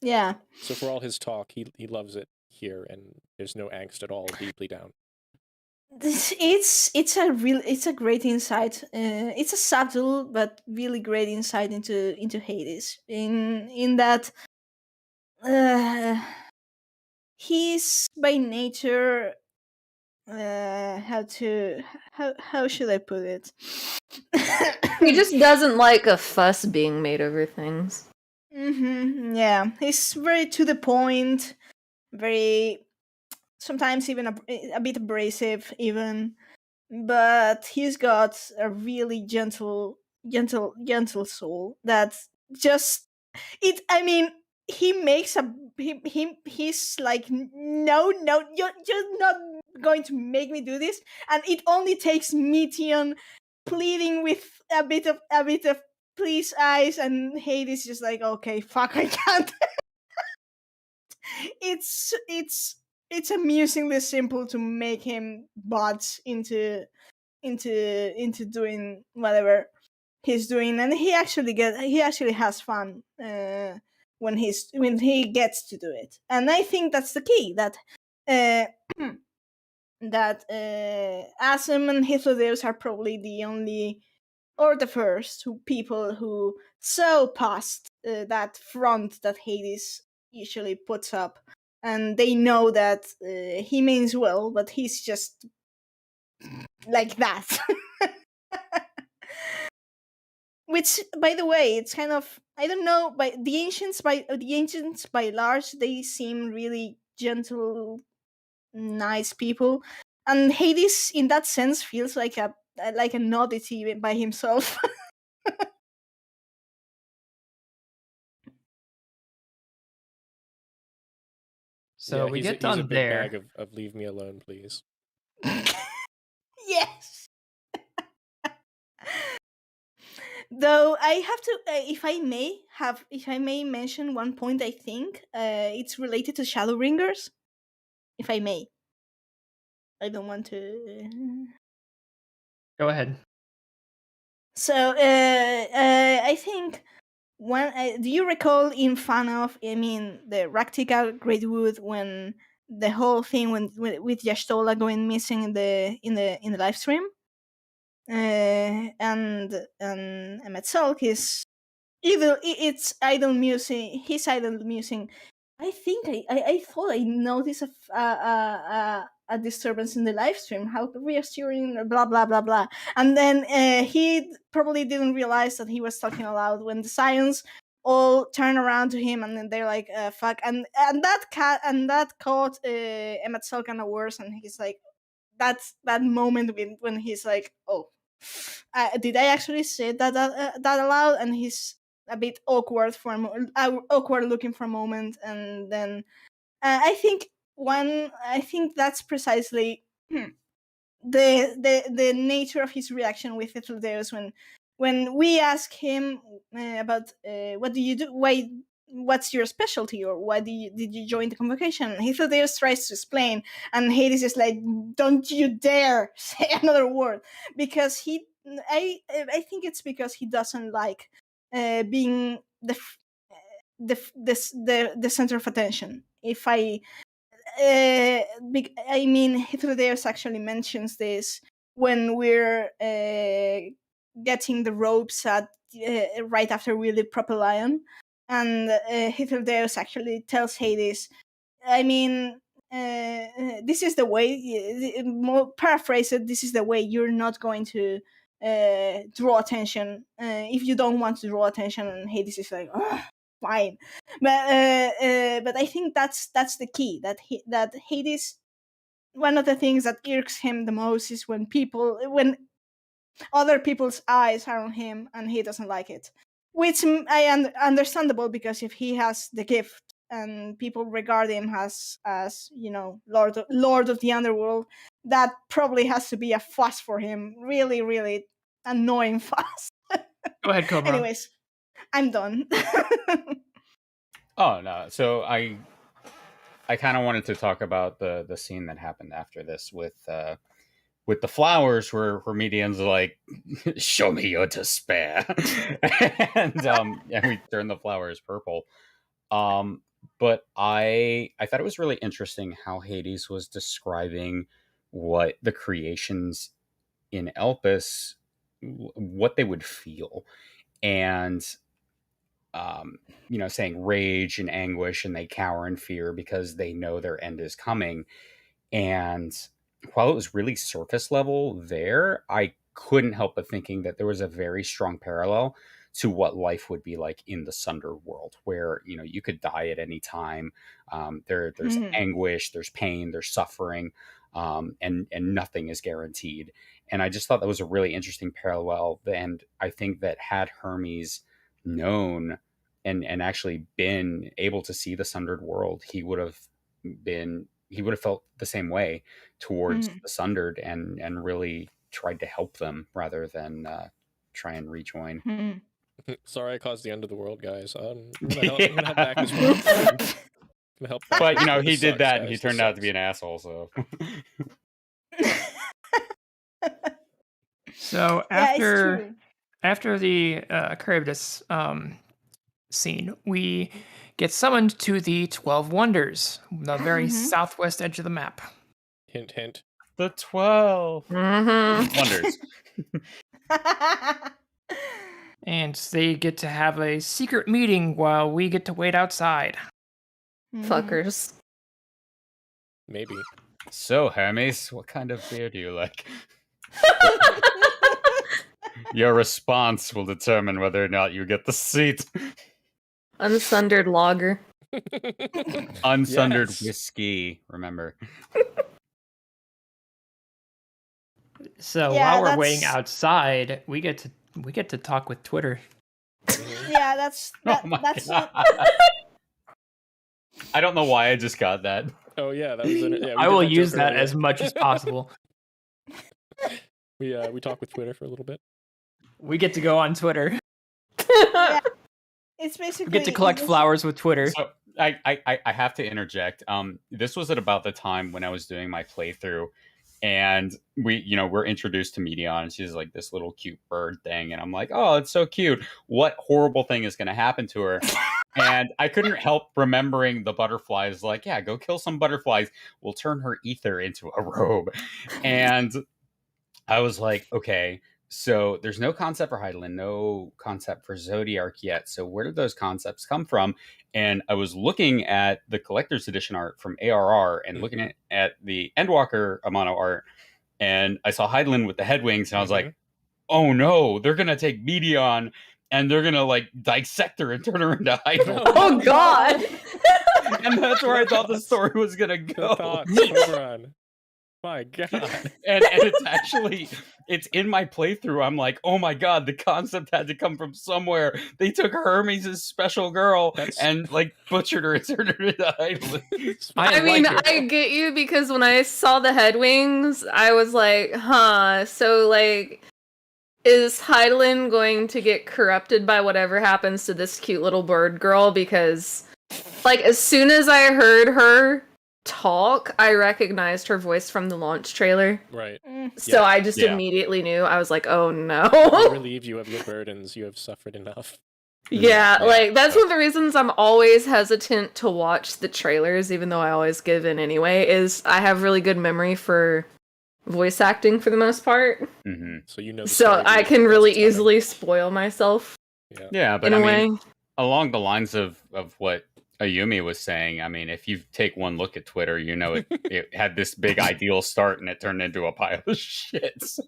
Yeah. So for all his talk, he loves it here, and there's no angst at all deeply down. It's a great insight. It's a subtle but really great insight into Hades. In that he's by nature how should I put it? He just doesn't like a fuss being made over things. Yeah, he's very to the point, very sometimes even a bit abrasive, even. But he's got a really gentle soul that just it. I mean, he makes he's like, no, you're not going to make me do this, and it only takes Meteon pleading with a bit of please eyes, and Hades just like, okay, fuck, I can't. It's amusingly simple to make him bots into doing whatever he's doing, and he actually has fun when he gets to do it. And I think that's the key, that uh, that Asum and Hythlodeus are probably the only or the first people who saw past that front that Hades usually puts up, and they know that he means well, but he's just like that. Which, by the way, it's kind of, I don't know, by the ancients by large, they seem really gentle, nice people, and Hades in that sense feels like an oddity by himself. So we he's get he's a done big there. bag of leave me alone, please. Yes. Though I have to, if I may mention one point, I think it's related to Shadowbringers. If I may, I don't want to. Go ahead. So I think do you recall in FANOF? I mean, the Raktika Greatwood, when the whole thing with Yashtola going missing in the live stream, and Metzelk is either it's idle musing, his idle musing. I think I thought I noticed a disturbance in the live stream. How reassuring, blah blah blah blah. And then he probably didn't realize that he was talking aloud when the Scions all turn around to him, and then they're like, "Fuck!" And that caught Emmett Selk unawares, and he's like, that's that moment when he's like, "Oh, did I actually say that aloud?" And he's a bit awkward awkward looking for a moment, and then I think that's precisely the nature of his reaction with Hythlodeus when we ask him about what do you do, what's your specialty, or why did you join the convocation. Hythlodeus tries to explain, and Hades is like, don't you dare say another word, because I think it's because he doesn't like being the center of attention. If I mean, Hythlodeus actually mentions this when we're getting the ropes at right after we leave Propylion, and Hythlodeus actually tells Hades, I mean, this is the way. More paraphrased, this is the way. You're not going to draw attention if you don't want to draw attention. And Hades is like, "Ugh, fine," but I think that's the key. That Hades. One of the things that irks him the most is when other people's eyes are on him and he doesn't like it, which understandable, because if he has the gift and people regard him as lord of the underworld, that probably has to be a fuss for him, really really annoying fuss. Go ahead, Cobra. Anyways, I'm done. Oh no! So I kind of wanted to talk about the scene that happened after this with the flowers, where Median's like, "Show me your despair," and we turn the flowers purple. But I thought it was really interesting how Hades was describing what the creations in Elpis, what they would feel, and saying rage and anguish, and they cower in fear because they know their end is coming. And while it was really surface level there, I couldn't help but thinking that there was a very strong parallel to what life would be like in the Sunder world, where you could die at any time. There's Mhm. anguish, there's pain, there's suffering, and nothing is guaranteed. And I just thought that was a really interesting parallel. And I think that had Hermes known and actually been able to see the Sundered world, he would have felt the same way towards Mhm. the Sundered and really tried to help them rather than try and rejoin. Mhm. Sorry I caused the end of the world, guys. I'm gonna help back this world. I'm gonna help back But this world. he This did sucks, that, and he guys. This turned out to be sucks. an asshole. So So Yeah, it's after true. after the Charybdis scene, we get summoned to the 12 Wonders, the very Mhm. southwest edge of the map. Hint, hint. the 12 Mm-hmm. wonders. And they get to have a secret meeting while we get to wait outside. Mhm. Fuckers. Maybe. So Hermes, what kind of beer do you like? Your response will determine whether or not you get the seat. Unsundered lager. Unsundered Yes. whiskey, remember. So Yeah, while we're waiting that's- outside, we get to talk with Twitter. Yeah, that's Oh my that's God. not. I don't know why I just got that. Oh yeah, that was yeah. we I did will that joke use that earlier. as much as possible. We talked with Twitter for a little bit. We get to go on Twitter. Yeah, it's basically. We get to collect it's- flowers with Twitter. So I have to interject. This was at about the time when I was doing my playthrough, and we're introduced to Medion, and she's like this little cute bird thing, and I'm like, oh, it's so cute. What horrible thing is going to happen to her? And I couldn't help remembering the butterflies. Like, yeah, go kill some butterflies. We'll turn her ether into a robe. And I was like, okay, so there's no concept for Heidelin, no concept for Zodiarch yet. So where did those concepts come from? And I was looking at the collector's edition art from ARR and looking at the Endwalker Amano art, and I saw Heidelin with the head wings, and I was like, oh no, they're gonna take Medion and they're gonna like dissect her and turn her into Heidelin. Oh God. And that's where I thought the story was gonna Good go. thoughts, Oberon. My God. And it's in my playthrough. I'm like, oh my God, the concept had to come from somewhere. They took Hermes' special girl and like butchered her and turned her into Heidelin. I mean, like it. I get you, because when I saw the head wings, I was like, huh, so like, is Heidelin going to get corrupted by whatever happens to this cute little bird girl? Because like, as soon as I heard her talk, I recognized her voice from the launch trailer. Right. So Yeah. I just Yeah. immediately knew. I was like, oh We no. relieve you of your burdens. You have suffered enough. Yeah, Yeah. like that's one of the reasons I'm always hesitant to watch the trailers, even though I always give in anyway, is I have really good memory for voice acting for the most part. Mm-hmm. So you know. The So story I beat can as really it's coming. easily spoil myself Yeah, but in a way. along the lines of what Ayumi was saying, I mean, if you take one look at Twitter, it had this big ideal start and it turned into a pile of shit. So,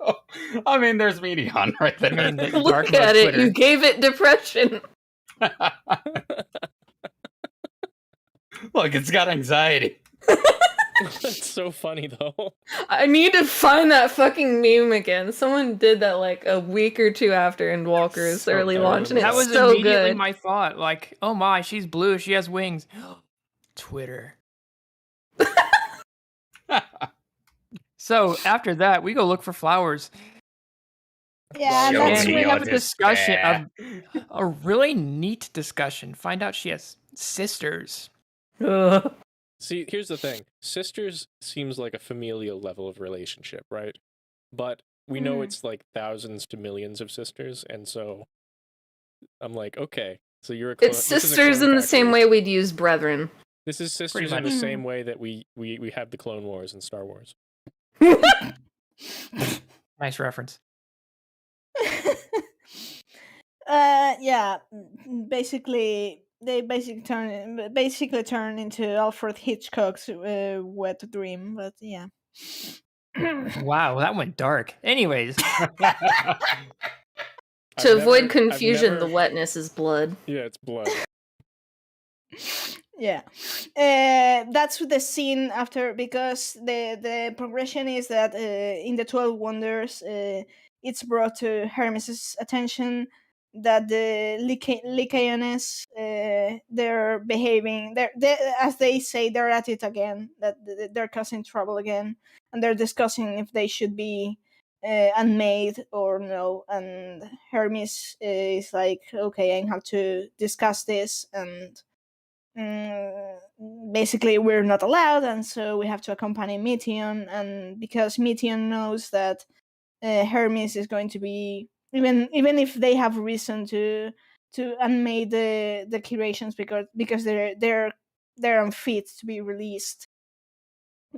I mean, there's Medion right there. I mean, the Look dark at mode it, Twitter. you gave it depression. Look, it's got anxiety. That's so funny though. I need to find that fucking meme again. Someone did that like a week or two after Endwalker's So early good. launch, and That it's was so immediately good. my thought. Like, oh my, she's blue. She has wings. Twitter. So after that, we go look for flowers. Yeah, Show that's And me we your have a discussion, despair. a really neat discussion. Find out she has sisters. Ugh. See, here's the thing. Sisters seems like a familial level of relationship, right? But we know Mm. it's like thousands to millions of sisters, and so I'm like, okay, so you're a It's this is a sisters clone in the same factory. way we'd use brethren. This is sisters much. in the Mhm. same way that we have the Clone Wars and Star Wars. Nice reference. Yeah. Basically, they basically turn into Alfred Hitchcock's wet dream. But yeah. Wow, that went dark. Anyways, To avoid I've confusion, never- the wetness is blood. Yeah, it's blood. Yeah, that's the scene after, because the progression is that in the 12 Wonders, it's brought to Hermes's attention that the Lycaones, they're behaving, they as they say, they're at it again, that they're causing trouble again, and they're discussing if they should be unmade or no. And Hermes is like, okay, I have to discuss this, and basically we're not allowed, and so we have to accompany Meteon. And because Meteon knows that Hermes is going to be, even if they have reason to unmade the curations, because they're unfit to be released,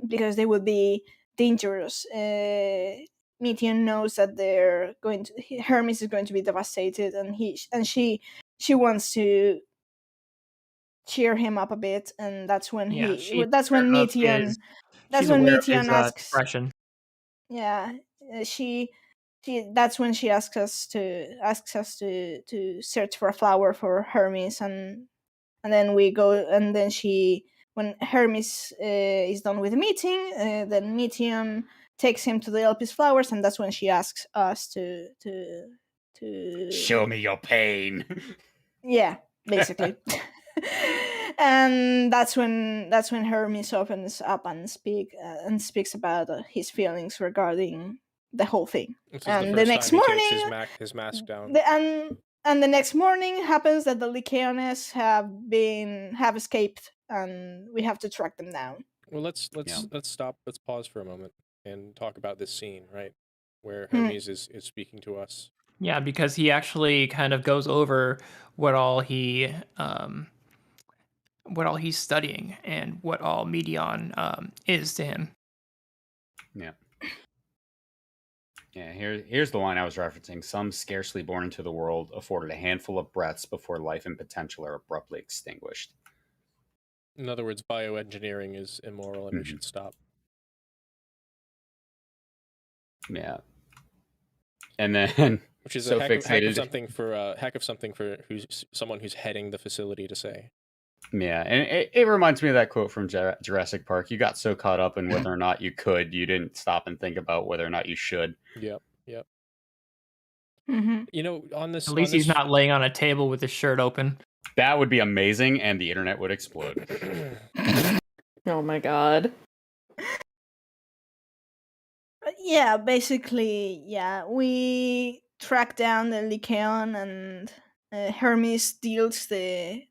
because they would be dangerous. Meteon knows that Hermes is going to be devastated, and she wants to cheer him up a bit, and that's when that's when Meteon asks, depression. yeah, she that's when she asks us to search for a flower for Hermes, and then we go, and then when Hermes is done with the meeting, then Meteon takes him to the Elpis flowers, and that's when she asks us to Show me your pain. yeah, basically. And that's when Hermes opens up and speaks about his feelings regarding the whole thing. This is And the the first next time he morning, takes his mask down. and the next morning happens that the Lycaones have escaped, and we have to track them down. Well, let's Yeah. stop. Let's pause for a moment and talk about this scene, right, where Hermes is speaking to us. Yeah, because he actually kind of goes over what all he's studying and what all Meteon is to him. Yeah. Yeah, here's the line I was referencing. Some scarcely born into the world afforded a handful of breaths before life and potential are abruptly extinguished. In other words, bioengineering is immoral, and we should stop. Yeah. And then, which is so a heck of fixated. something for someone who's heading the facility to say. Yeah, and it reminds me of that quote from Jurassic Park. You got so caught up in whether or not you could, you didn't stop and think about whether or not you should. Yep. Mm-hmm. You know, on this, At least he's not laying on a table with his shirt open. That would be amazing, and the internet would explode. Oh my god. Yeah, basically, yeah, we track down the Lycaon, and Hermes deals the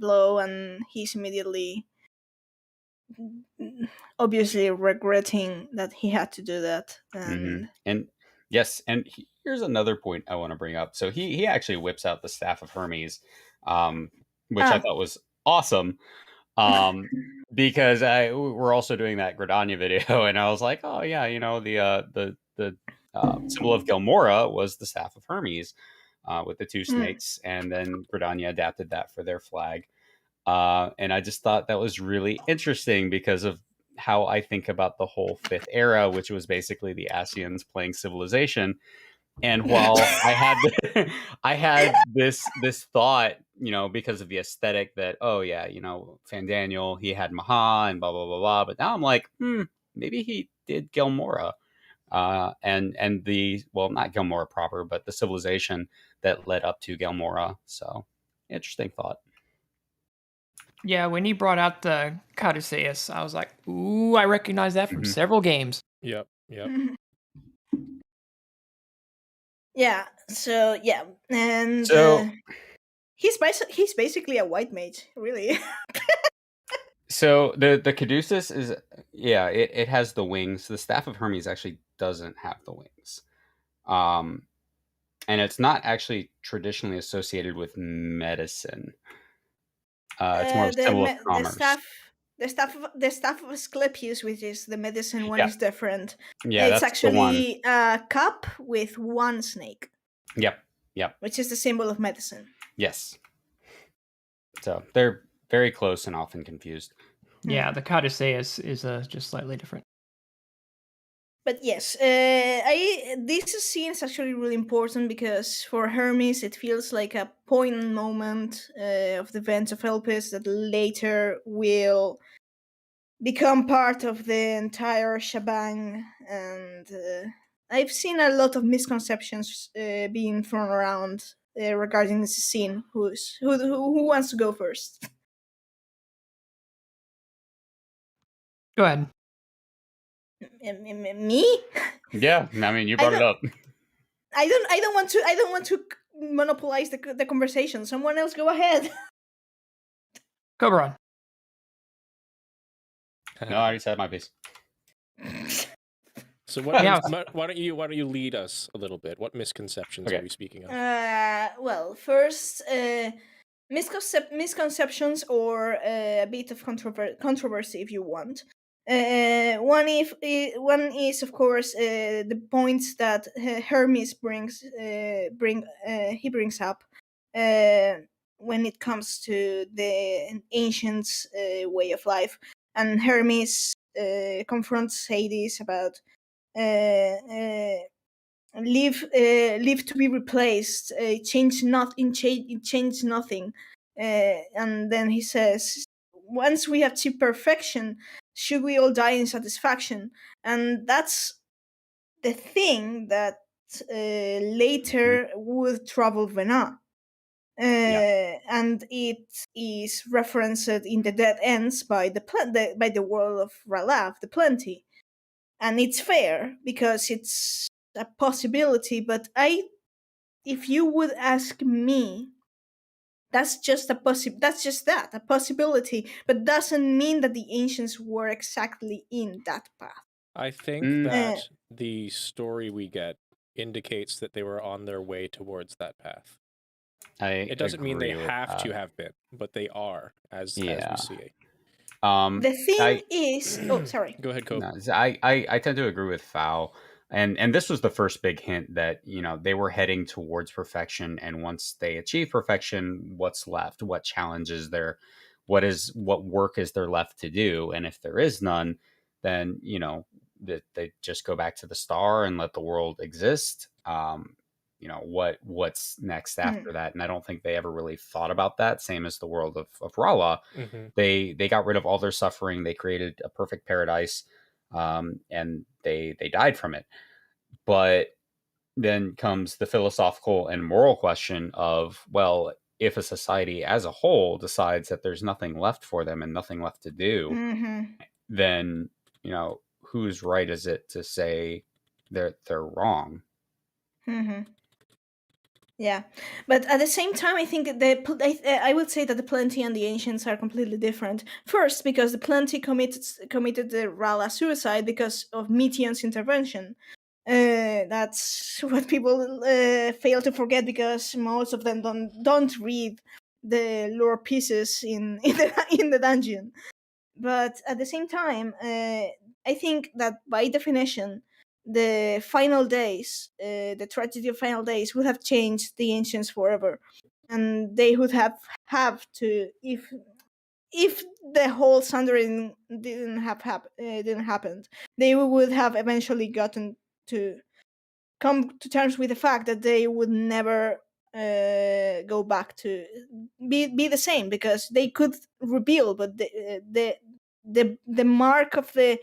blow, and he's immediately, obviously, regretting that he had to do that. And And yes, and here's another point I want to bring up. So he actually whips out the staff of Hermes, which I thought was awesome. Because we're also doing that Gridania video, and I was like, oh yeah, you know, the symbol of Gelmora was the staff of Hermes with the two snakes, and then Gridania adapted that for their flag. And I just thought that was really interesting because of how I think about the whole Fifth Era, which was basically the Asians playing Civilization. And while I had this thought, you know, because of the aesthetic that, oh yeah, you know, Fandaniel, he had Maha and blah blah blah blah. But now I'm like, maybe he did Gelmora, and the, well, not Gelmora proper, but the civilization that led up to Gelmora. So interesting thought. Yeah, when he brought out the Caduceus, I was like, ooh, I recognize that from several games. Yep. Yeah. So yeah, and he's basically a white mage, really. So the Caduceus is, yeah, it has the wings. The staff of Hermes actually doesn't have the wings, and it's not actually traditionally associated with medicine. It's more of a symbol of commerce. The staff of Asclepius, which is the medicine one, Yeah. is different. Yeah, it's that's actually a cup with one snake. Yep. Which is the symbol of medicine. Yes. So they're very close and often confused. Yeah, the Codice is just slightly different. But yes, this scene is actually really important because for Hermes it feels like a point moment of the events of Elpis that later will become part of the entire shebang. And I've seen a lot of misconceptions being thrown around regarding this scene. Who wants to go first? Go ahead. Me? Yeah, I mean, you I brought it don't- up. I don't want to monopolize the conversation. Someone else go ahead. Coberon. No, I already said my piece. So what? Yeah. Why don't you lead us a little bit? What misconceptions Okay. are we speaking of? Well, first, misconceptions or a bit of controversy, if you want. One is of course the points that Hermes brings up when it comes to the ancients' way of life, and Hermes confronts Hades about live to be replaced, it changed nothing, and then he says, once we achieve perfection, should we all die in satisfaction? And that's the thing that later would trouble Venat. And it is referenced in the Dead Ends by by the world of Ralav, the Plenty, and it's fair because it's a possibility. But if you would ask me, that's just a possibility, but doesn't mean that the ancients were exactly in that path. I think that the story we get indicates that they were on their way towards that path. It doesn't mean they have to have been, but they are, as we see it. The thing is, sorry. Go ahead, Cope. No, I tend to agree with Fowl, and this was the first big hint that they were heading towards perfection, and once they achieve perfection, what's left? What challenges there? What work is there left to do? And if there is none, then that they just go back to the star and let the world exist. What's next after that? And I don't think they ever really thought about that. Same as the world of Rala. Mm-hmm. They got rid of all their suffering. They created a perfect paradise, and they died from it. But then comes the philosophical and moral question of, well, if a society as a whole decides that there's nothing left for them and nothing left to do, then whose right is it to say they're wrong? Yeah, but at the same time, I think I would say that the Plenty and the Ancients are completely different. First, because the Plenty committed the Rala suicide because of Meteon's intervention. That's what people fail to forget, because most of them don't read the lore pieces in the dungeon. But at the same time, I think that by definition, the final days, the tragedy of final days, would have changed the ancients forever, and they would have to, if the whole sundering didn't happen, they would have eventually gotten to come to terms with the fact that they would never go back to be the same, because they could rebuild, but the mark of the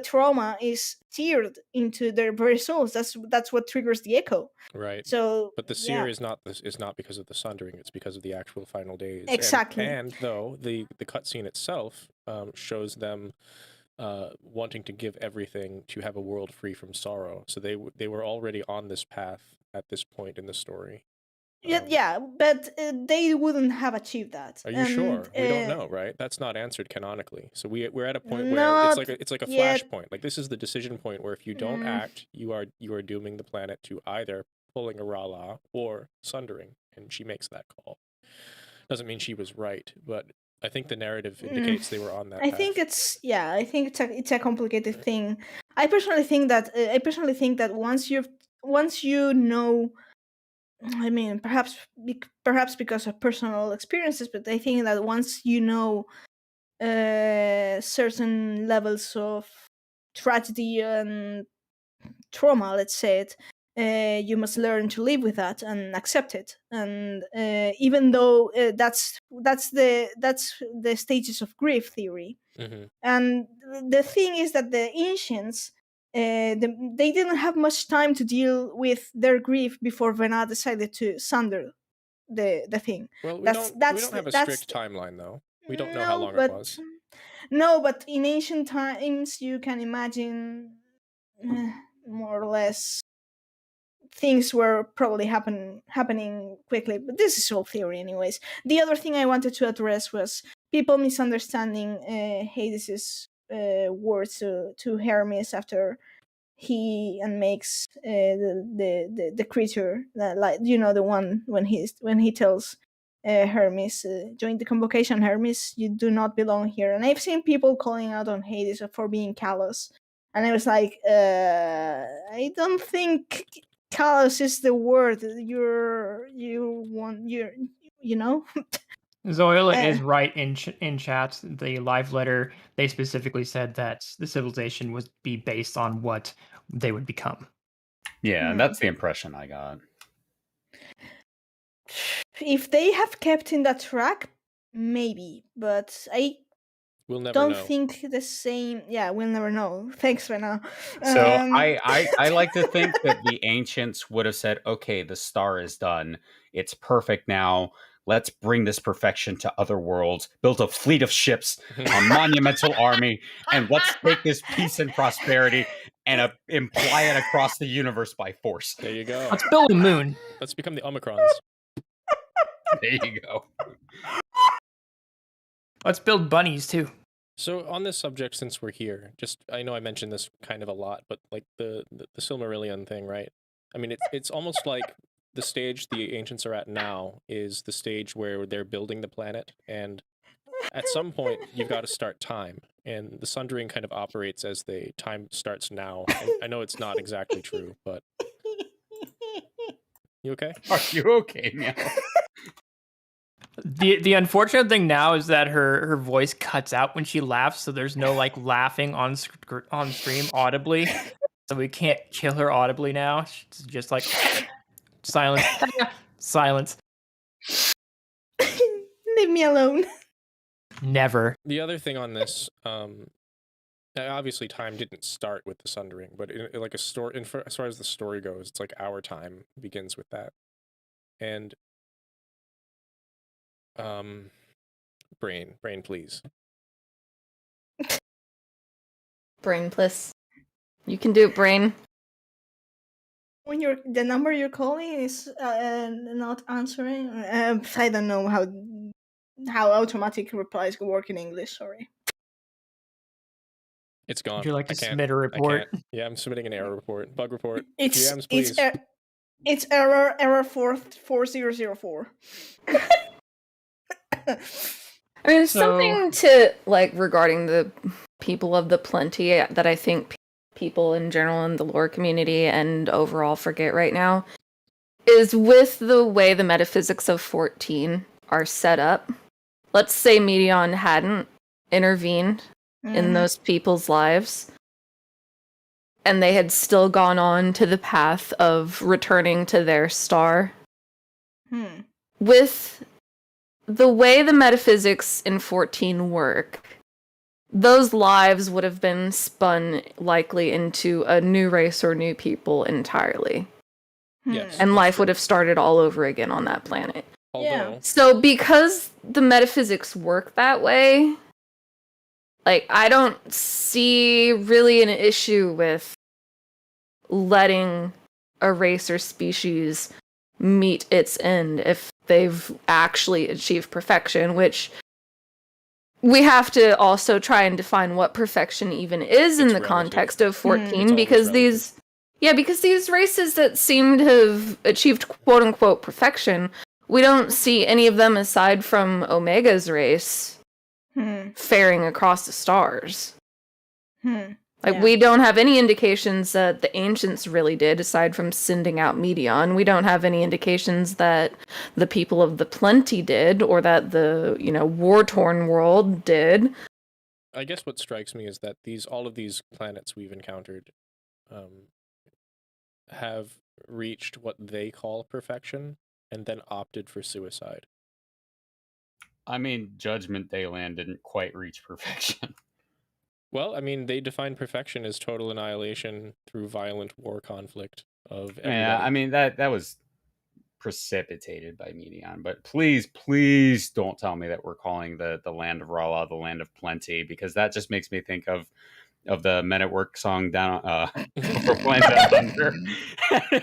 trauma is seared into their very souls. That's what triggers the echo. Right. So, but the sear is not because of the sundering. It's because of the actual final days. Exactly. And though the cutscene itself shows them wanting to give everything to have a world free from sorrow. So they were already on this path at this point in the story. But they wouldn't have achieved that. Are you sure? We don't know, right? That's not answered canonically. So we're at a point where it's like a flashpoint. Like, this is the decision point where if you don't act, you are dooming the planet to either pulling a Rala or sundering, and she makes that call. Doesn't mean she was right, but I think the narrative indicates they were on that path. I think it's a complicated thing. I personally think that once you know, I mean, perhaps because of personal experiences, but I think that once you know certain levels of tragedy and trauma, let's say it, you must learn to live with that and accept it. And even though that's the stages of grief theory. Mm-hmm. And the thing is that the ancients, they didn't have much time to deal with their grief before Vena decided to sunder the thing. Well, we That's- don't that's- have a that's- strict timeline though. We don't know No, how long but it was. no, but in ancient times you can imagine more or less things were probably happening quickly. But this is all theory, anyways. The other thing I wanted to address was people misunderstanding Hades's words to Hermes after he unmakes the creature that, like, the one when he tells Hermes, join the convocation, Hermes, you do not belong here. And I've seen people calling out on Hades for being callous, and I was like, I don't think callous is the word. You know. Zoila is right in chat. The live letter, they specifically said that the civilization would be based on what they would become. Yeah, that's the impression I got. If they have kept in that track, maybe, but We'll never don't know. think the same. Yeah, we'll never know. Thanks for now. So I like to think that the ancients would have said, okay, the star is done. It's perfect now. Let's bring this perfection to other worlds, build a fleet of ships, a monumental army, and let's take this peace and prosperity and imply it across the universe by force. There you go. Let's build a moon. Let's become the Omicrons. There you go. Let's build bunnies too. So on this subject, since we're here, just I know I mentioned this kind of a lot, but like the Silmarillion thing, right? I mean, it's almost like the stage the ancients are at now is the stage where they're building the planet, and at some point you've got to start time, and the sundering kind of operates as the time starts now. And I know it's not exactly true, but you okay? Are you okay now? The unfortunate thing now is that her voice cuts out when she laughs, so there's no like laughing on stream audibly. So we can't kill her audibly now. She's just like silence, silence. Leave me alone. Never. The other thing on this, obviously time didn't start with the sundering, but like a story, as far as the story goes, it's like our time begins with that, and brain, please. Brain, please. You can do it, brain. When the number you're calling is not answering, I don't know how automatic replies work in English. Sorry. It's gone. Would you like to I can't- submit a I report? can't. Yeah, I'm submitting an error report, bug report. It's GMs, please. it's error 4004. I mean, something to like regarding the people of the plenty that I think people in general in the lore community and overall forget right now is with the way the metaphysics of 14 are set up. Let's say Medion hadn't intervened in those people's lives, and they had still gone on to the path of returning to their star. With the way the metaphysics in 14 work, those lives would have been spun likely into a new race or new people entirely. Yes. And life would have started all over again on that planet. Although, So because the metaphysics work that way, like, I don't see really an issue with letting a race or species meet its end if they've actually achieved perfection, which we have to also try and define what perfection even is in the context of 14, because these races that seem to have achieved quote-unquote perfection, we don't see any of them aside from Omega's race faring across the stars. Like, we don't have any indications that the ancients really did, aside from sending out Medion. We don't have any indications that the people of the Plenty did, or that the, war-torn world did. I guess what strikes me is that all of these planets we've encountered have reached what they call perfection and then opted for suicide. I mean, Judgment Day Land didn't quite reach perfection. Well, I mean, they define perfection as total annihilation through violent war conflict of everybody. Yeah, I mean, that was precipitated by Medion, but please don't tell me that we're calling the land of Rala the land of plenty, because that just makes me think of the Men at Work song down for Planet Down Under.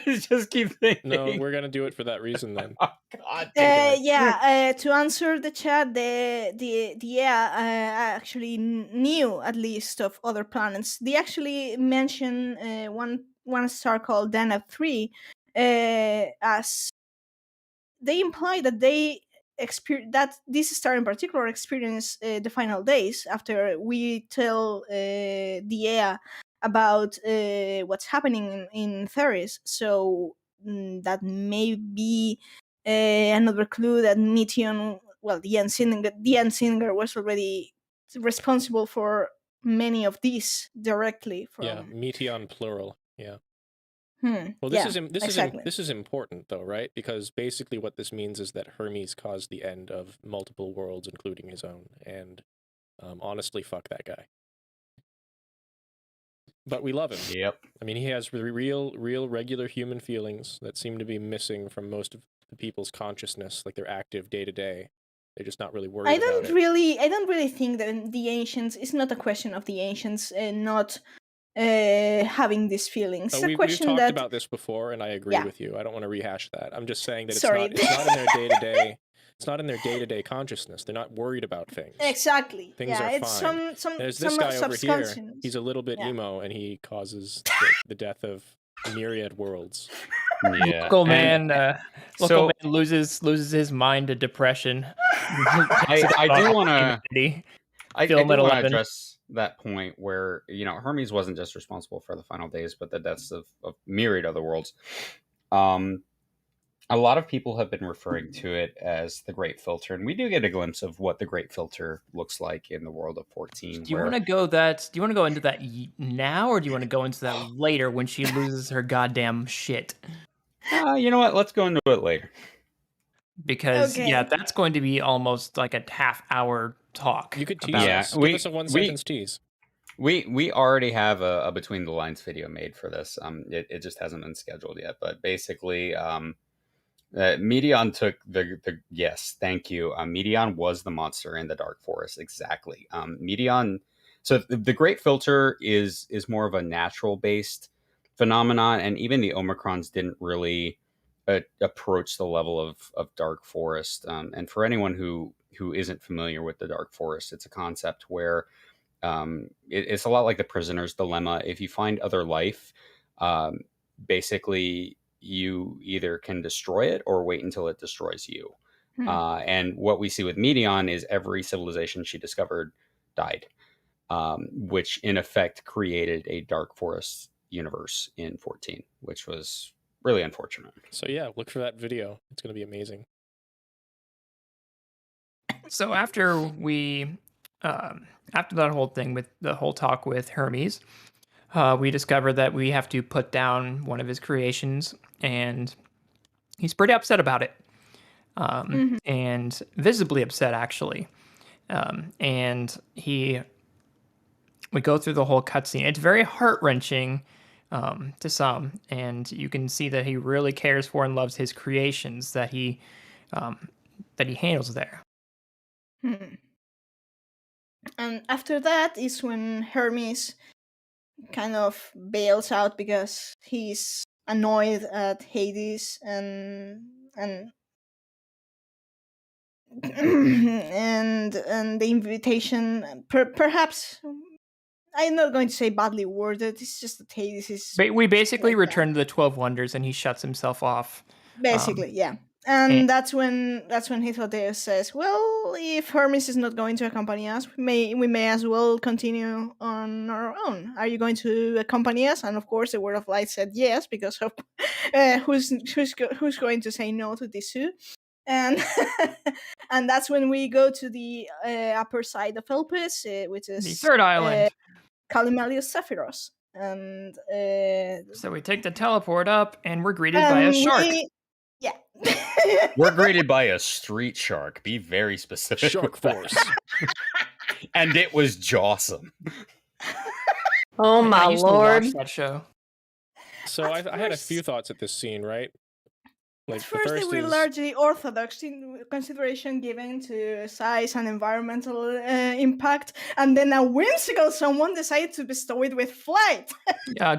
Just keep thinking. No, we're gonna do it for that reason then. Oh, God. To answer the chat, the actually knew at least of other planets. They actually mention one star called Dana 3 as they imply that that this star in particular experienced the final days after we tell Dea about what's happening in Theris. So that may be another clue that Meteon, well, the Ensinger was already responsible for many of these directly from. Yeah, Meteon plural. Yeah. Well, this is important though, right? Because basically what this means is that Hermes caused the end of multiple worlds, including his own. And honestly, fuck that guy. But we love him. Yep. I mean, he has real, regular human feelings that seem to be missing from most of the people's consciousness, like they're active day to day. They're just not really worried about it. I don't really think that the ancients. It's not a question of the ancients not having these feelings. We've talked about this before, and I agree with you. I don't want to rehash that. I'm just saying that it's not in their day-to-day. It's not in their day-to-day consciousness. They're not worried about things. Exactly. Things are fine. There's this guy over here. He's a little bit emo, and he causes the death of myriad worlds. Yeah. Local man loses his mind to depression. I do want to address that point where Hermes wasn't just responsible for the final days, but the deaths of myriad other worlds. A lot of people have been referring to it as the Great Filter, and we do get a glimpse of what the Great Filter looks like in the world of 14. Do you want to go into that now, or do you want to go into that later when she loses her goddamn shit? You know what? Let's go into it later. Because that's going to be almost like a half-hour talk. You could tease us. Give us a one-sentence tease. We already have a Between the Lines video made for this. It just hasn't been scheduled yet. But basically, Medion took the yes, thank you. Medion was the monster in the Dark Forest, exactly. Medion. So the Great Filter is more of a natural-based phenomenon, and even the Omicrons didn't really approach the level of Dark Forest. And for anyone who isn't familiar with the Dark Forest, it's a concept where it's a lot like the prisoner's dilemma. If you find other life, basically you either can destroy it or wait until it destroys you. And what we see with Medion is every civilization she discovered died, which in effect created a Dark Forest universe in 14, which was really unfortunate. So yeah, look for that video. It's going to be amazing. So after that whole thing with the whole talk with Hermes, we discover that we have to put down one of his creations, and he's pretty upset about it, and visibly upset actually. And we go through the whole cutscene. It's very heart-wrenching to some, and you can see that he really cares for and loves his creations that he handles there. And after that is when Hermes kind of bails out because he's annoyed at Hades and and the invitation. Perhaps I'm not going to say badly worded. It's just that Hades is. We basically return to the 12 Wonders, and he shuts himself off. Basically, yeah. And that's when Hythlodaeus says, "Well, if Hermes is not going to accompany us, we may as well continue on our own. Are you going to accompany us?" And of course, the Word of Light said yes, because of who's going to say no to this too? And and that's when we go to the upper side of Elpis, which is The third island. Calimelius Sephiros. And So we take the teleport up, and we're greeted by a shark. Yeah. We're greeted by a street shark. Be very specific. Shark with that. Force. And it was jawsome. Oh And my I used lord. to watch that show. So I At had a first- few thoughts at this scene, right? Like At first, they were is largely orthodox in consideration given to size and environmental impact, and then a whimsical someone decided to bestow it with flight.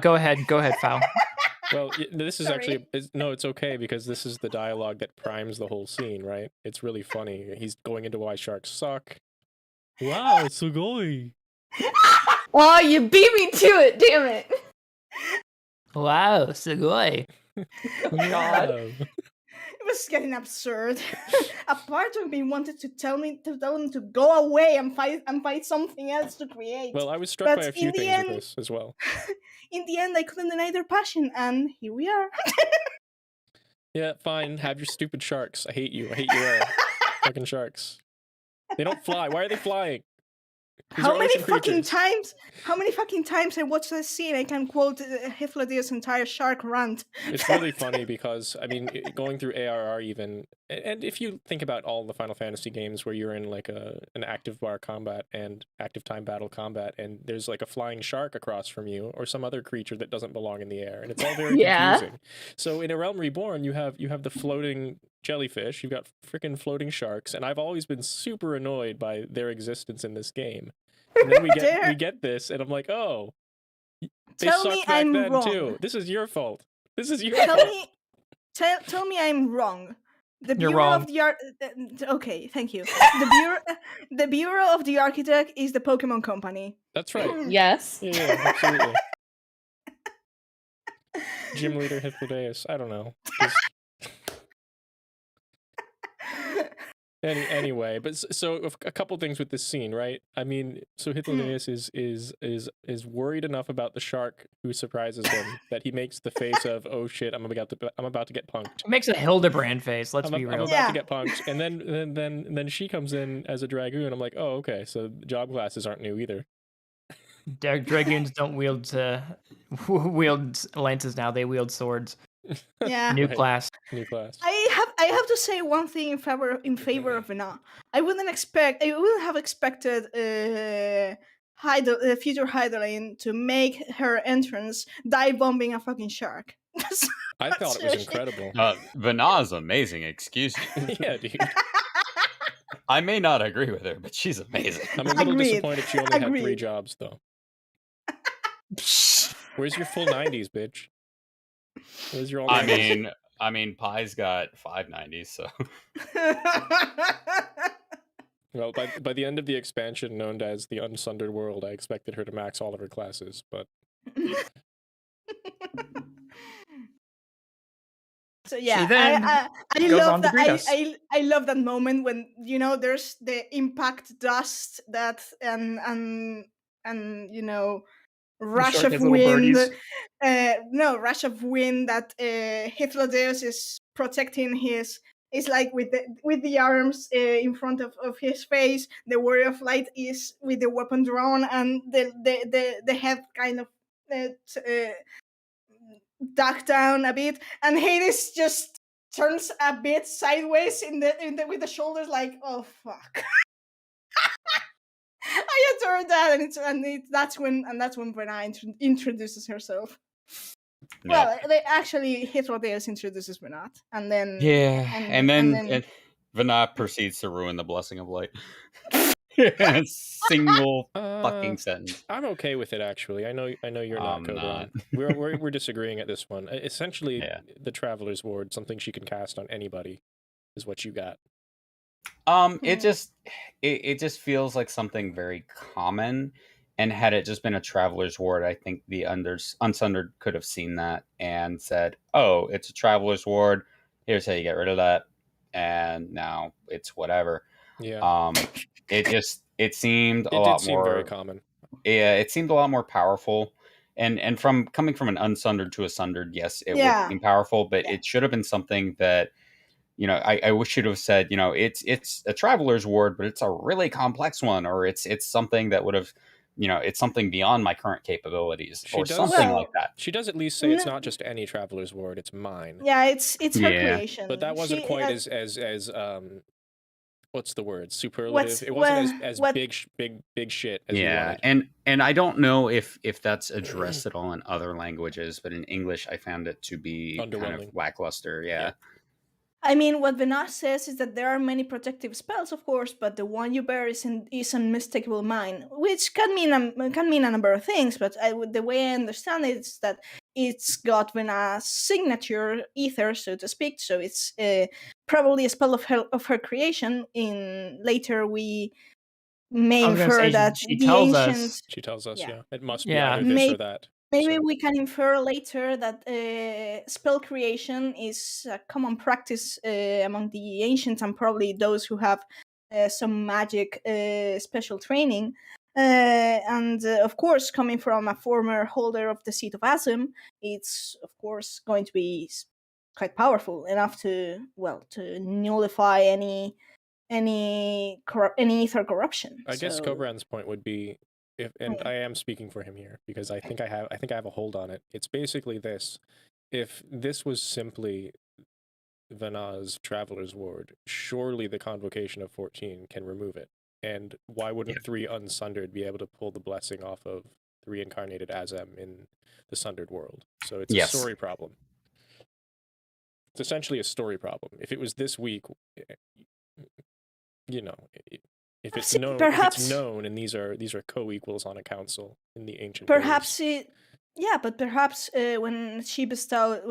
Go ahead, Foul. well, this is Sorry. actually no, it's okay because this is the dialogue that primes the whole scene, right? It's really funny. He's going into why sharks suck. Wow, sugoi. Oh, you beat me to it, damn it. Wow, sugoi. God. It was getting absurd. A part of me wanted to tell him to go away and find something else to create. Well, I was struck But by a few in the things end- with this as well. In the end, I couldn't deny their passion, and here we are. Yeah, fine. Have your stupid sharks. I hate you. I hate you all. Fucking sharks. They don't fly. Why are they flying? These How are many ocean fucking creatures. times I watched this scene? I can quote Hythlodaeus' entire shark rant. It's really funny because, I mean, going through ARR even, and if you think about all the Final Fantasy games where you're in like an active bar combat and active time battle combat, and there's like a flying shark across from you or some other creature that doesn't belong in the air, and it's all very Yeah. confusing. So in A Realm Reborn, you have the floating jellyfish, you've got freaking floating sharks, and I've always been super annoyed by their existence in this game. And then we get this, and I'm like, oh, they Tell sucked me back I'm then wrong. too. This is your fault. This is your Tell fault. me, tell me I'm wrong. The You're Bureau wrong. of the okay, thank you. The Bureau of the Architect is the Pokemon Company. That's right. Yes. Yeah, absolutely. Gym leader Hythlodaeus. I don't know. Anyway, but so a couple things with this scene, right? I mean, so Hythlodaeus is worried enough about the shark who surprises him that he makes the face of, "Oh shit, I'm about to get punked." It makes a Hildebrand face. Let's be I'm real. about Yeah. to get punked, and then she comes in as a dragoon. I'm like, oh okay, so job classes aren't new either. Dragoons don't wield lances now. They wield swords. Yeah. New Right. class. New class. I have to say one thing in favor of Vena. I wouldn't have expected future Hydaline to make her entrance dive bombing a fucking shark. I thought it was Seriously. incredible. Vana's amazing, excuse me. Yeah, dude. I may not agree with her, but she's amazing. I'm a little Agreed. disappointed she only had 3 Agreed. jobs though. Where's your full 90s, bitch? Where's your all I 90s? mean, Pie's got 590s, so Well, by the end of the expansion known as the Unsundered World, I expected her to max all of her classes, but So yeah, then I goes love on to that. greet us. I love that moment when there's the impact dust that and rush shark of has little wind. birdies. Rush of wind that Hythlodaeus is protecting his. It's like with the arms in front of his face. The Warrior of Light is with the weapon drawn, and the head kind of ducked down a bit, and Hades just turns a bit sideways in the with the shoulders, like, oh fuck. I adore that, and that's when Brenna introduces herself. yeah. Well, they actually Hythlodaeus introduces Brenna, and then And then Vana proceeds to ruin the blessing of light. Single fucking sentence. I'm okay with it actually. I know you're not, I'm Cobra. not. We're disagreeing at this one. Essentially, Yeah. the Traveler's Ward, something she can cast on anybody, is what you got. It just feels like something very common, and had it just been a Traveler's Ward, I think the Unsundered could have seen that and said, "Oh, it's a Traveler's Ward. Here's how you get rid of that. and now it's whatever. Yeah. It seemed a It lot did seem very more. common. Yeah, it seemed a lot more powerful. And from coming from an unsundered to a sundered, yes, it would Yeah. seem powerful, but Yeah. it should have been something that, I wish you'd have said, it's a traveler's ward, but it's a really complex one, or it's something that would have, it's something beyond my current capabilities, She or does- something Well, like that. She does at least say it's No- not just any traveler's ward, it's mine. Yeah, it's her Yeah. creation. But that wasn't She- quite as what's the word? Superlative. It wasn't as what- big shit as you Yeah, wanted. and I don't know if that's addressed at all in other languages, but in English I found it to be kind of Underwhelming. lackluster. Yeah. I mean, what Venas says is that there are many protective spells, of course, but the one you bear is unmistakable mine, which can mean a number of things. But the way I understand it is that it's got Venas' signature ether, so to speak. So it's probably a spell of her creation. In later, we may I was gonna infer say, that she the tells us- ancients. She tells us, Yeah. yeah. It must Yeah. be either this Maybe- or that. Maybe So- we can infer later that spell creation is a common practice among the ancients and probably those who have some magic special training. And of course, coming from a former holder of the seat of Azim, it's of course going to be quite powerful enough to nullify any ether corruption. I guess So- Cobran's point would be, and I am speaking for him here because I think I have a hold on it. It's basically this: if this was simply Vanaz Traveler's Ward, surely the Convocation of 14 can remove it. And why wouldn't 3 Unsundered be able to pull the blessing off of the reincarnated Azem in the Sundered world? So it's Yes. a story problem. It's essentially a story problem. If it was this week, if it's See, known, perhaps- and these are co-equals on a council in the ancient Perhaps days. but perhaps when she bestowed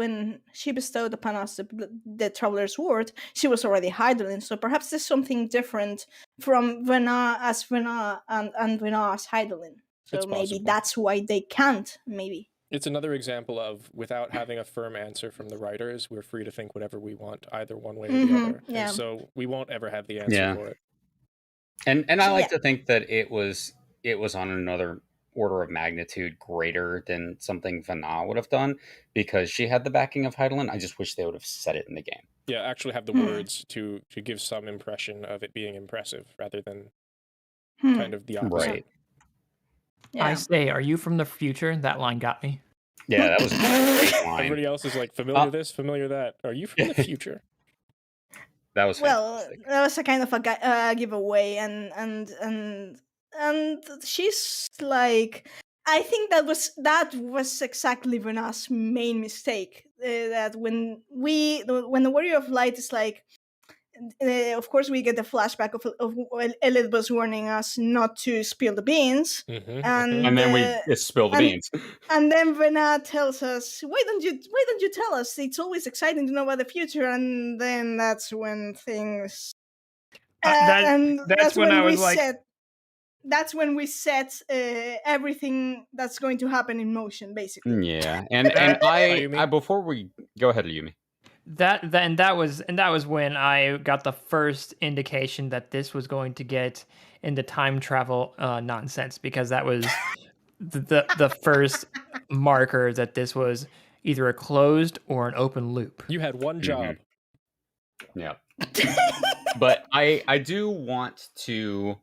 upon us the Traveler's Ward, she was already Heidelin. So perhaps there's something different from Vena and Vena as Heidelin. So It's maybe possible. that's why they can't. Maybe. It's another example of, without having a firm answer from the writers, we're free to think whatever we want, either one way or the Mhm, other. yeah. And so we won't ever have the answer Yeah. for it. And I So, like yeah. to think that it was on another order of magnitude greater than something Vana would have done, because she had the backing of Heidelin. I just wish they would have said it in the game. Yeah, actually have the Hmm. words to give some impression of it being impressive, rather than Hmm, kind of the opposite. Right. yeah. I say, are you from the future? That line got me. Yeah, that was a great line. Everybody else is like, familiar this, familiar that. Are you from the future? That was Well, fantastic. that was a kind of a giveaway, and she's like, I think that was exactly Vena's main mistake. That when the Warrior of Light is like, of course we get the flashback of Elizabeth warning us not to spill the beans, Mm-hmm, And then we spill the and- beans. and then Vena tells us, why don't you tell us? It's always exciting to know about the future. And then that's when things. That's when I was like- That's when we set everything that's going to happen in motion, basically. Yeah, and Ayumi? I before we go ahead, Ayumi. That was when I got the first indication that this was going to get into time travel nonsense, because that was the first marker that this was either a closed or an open loop. You had one job. Yeah, but I do want to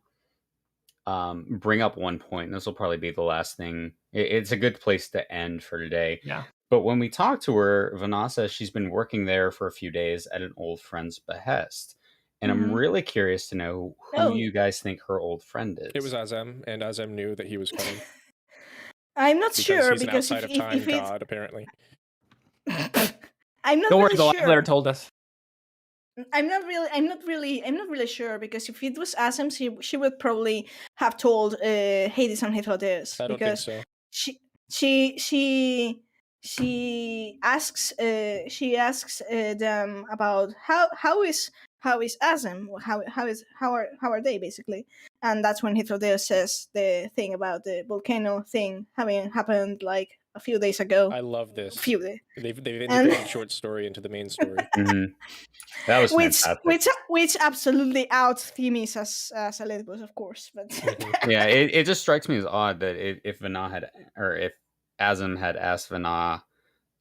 bring up one point. And this will probably be the last thing. It's a good place to end for today. Yeah. But when we talked to her, Vanessa, she's been working there for a few days at an old friend's behest. And I'm Mhm. really curious to know who Oh. you guys think her old friend is. It was Azem, and Azem knew that he was coming. I'm not Because sure he's an because outside of time if it's, god, apparently. I'm not Don't worry, really the last sure. letter told us. I'm not really sure, because if it was Asem, she would probably have told Hades and Hythlodeus, I don't think because so. she asks them about how is Asem, how are they, basically. And that's when Hythlodeus says the thing about the volcano thing having happened like a few days ago. I love this. Few days. They've integrated short story into the main story. That was fantastic. Which absolutely outs Themis as Elidibus, of course. But Yeah, it just strikes me as odd that if Azem had asked Vana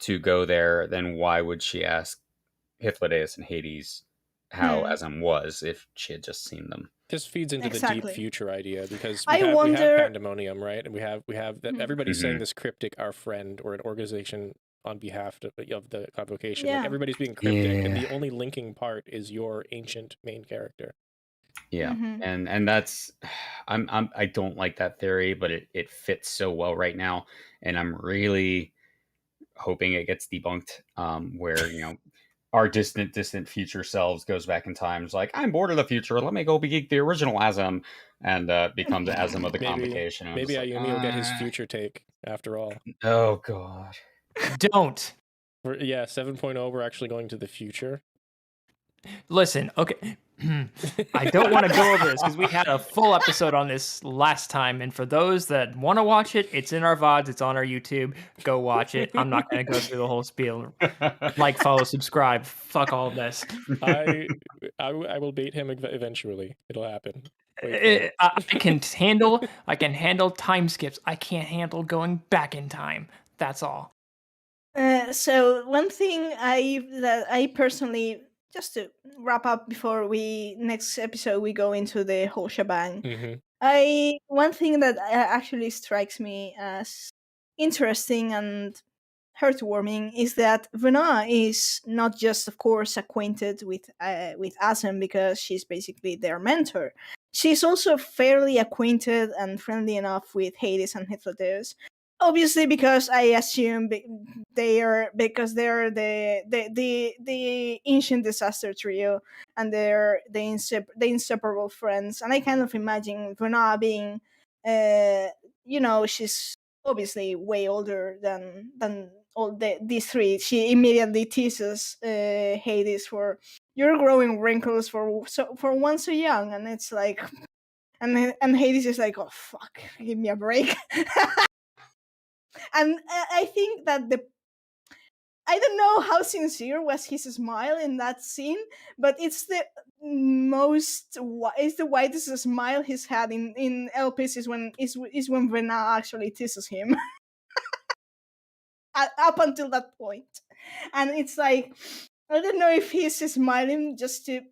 to go there, then why would she ask Hythlodaeus and Hades how Azem was if she had just seen them? This feeds into the deep future idea because we I have wonder- pandemonium, right? And we have that everybody's saying this cryptic "our friend" or an organization on behalf of the convocation. Yeah. Like everybody's being cryptic, and the only linking part is your ancient main character. Yeah, and that's I don't like that theory, but it fits so well right now, and I'm really hoping it gets debunked. Where our distant future selves goes back in time. It's like, I'm bored of the future. Let me go be the original Azem, and becomes the Azem of the convocation. And Maybe I'm just Ayumi will get his future take after all. Oh god. Don't. 7.0, we're actually going to the future. Listen, okay. I don't want to go over this because we had a full episode on this last time. And for those that want to watch it, it's in our VODs. It's on our YouTube. Go watch it. I'm not going to go through the whole spiel. Like, follow, subscribe. Fuck all of this. I will bait him eventually. It'll happen. I can handle time skips. I can't handle going back in time. That's all. So one thing I personally, just to wrap up before next episode we go into the whole shebang. One thing that actually strikes me as interesting and heartwarming is that Vana is not just, of course, acquainted with Azem because she's basically their mentor. She's also fairly acquainted and friendly enough with Hades and Hythlodaeus. Obviously, because I assume they're the ancient disaster trio, and they're the inseparable friends. And I kind of imagine Vana being, she's obviously way older than all these three. She immediately teases Hades for, "You're growing wrinkles for one so young," and it's like, and Hades is like, "Oh fuck, give me a break." And I think that I don't know how sincere was his smile in that scene, but it's the widest smile he's had in LPs is when Vena actually teases him. Up until that point. And it's like, I don't know if he's smiling just to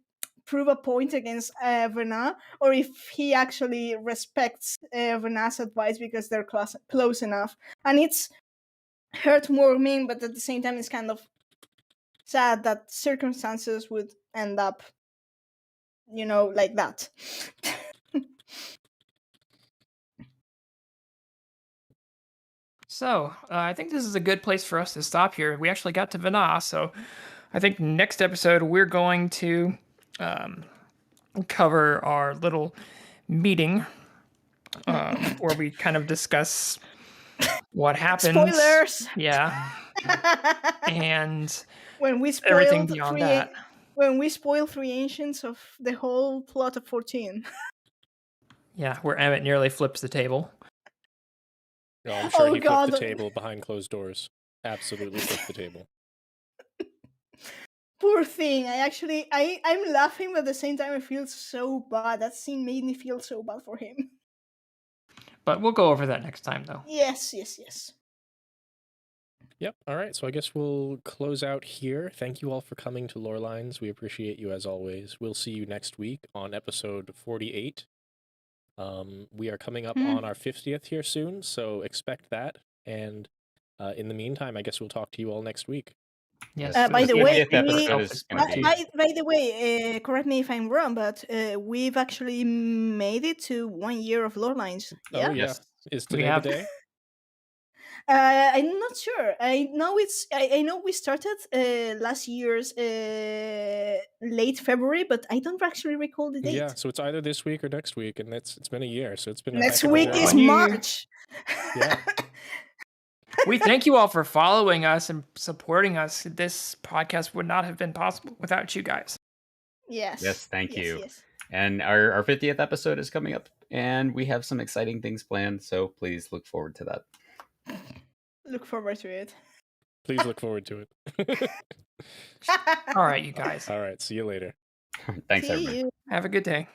prove a point against Vena, or if he actually respects Vena's advice because they're close enough. And it's heartwarming, but at the same time it's kind of sad that circumstances would end up, like that. So, I think this is a good place for us to stop here. We actually got to Vana, so I think next episode we're going to cover our little meeting where we kind of discuss what happens. Spoilers! Yeah. And when we everything beyond that. When we spoil 3 Ancients of the whole plot of 14. Yeah, where Emmett nearly flips the table. No, I'm sure he flipped the table behind closed doors. Absolutely flipped the table. Poor thing. I'm laughing, but at the same time I feel so bad. That scene made me feel so bad for him. But we'll go over that next time, though. Yes. Yep. All right. So I guess we'll close out here. Thank you all for coming to Lorelines. We appreciate you as always. We'll see you next week on episode 48. We are coming up on our 50th here soon, so expect that. And in the meantime, I guess we'll talk to you all next week. Yes. By the way, correct me if I'm wrong, but we've actually made it to 1 year of Lorelines. Yeah? Oh, yeah. Is today the day? I'm not sure. I know we started last year's late February, but I don't actually recall the date. Yeah, so it's either this week or next week, and it's been a year. So it's been next week is March. Yeah. We thank you all for following us and supporting us. This podcast would not have been possible without you guys. Yes. Yes, thank you. Yes. And our 50th episode is coming up, and we have some exciting things planned, so please look forward to that. look forward to it. Please look forward to it. All right, you guys. All right. See you later. Thanks, See everybody. you. Have a good day.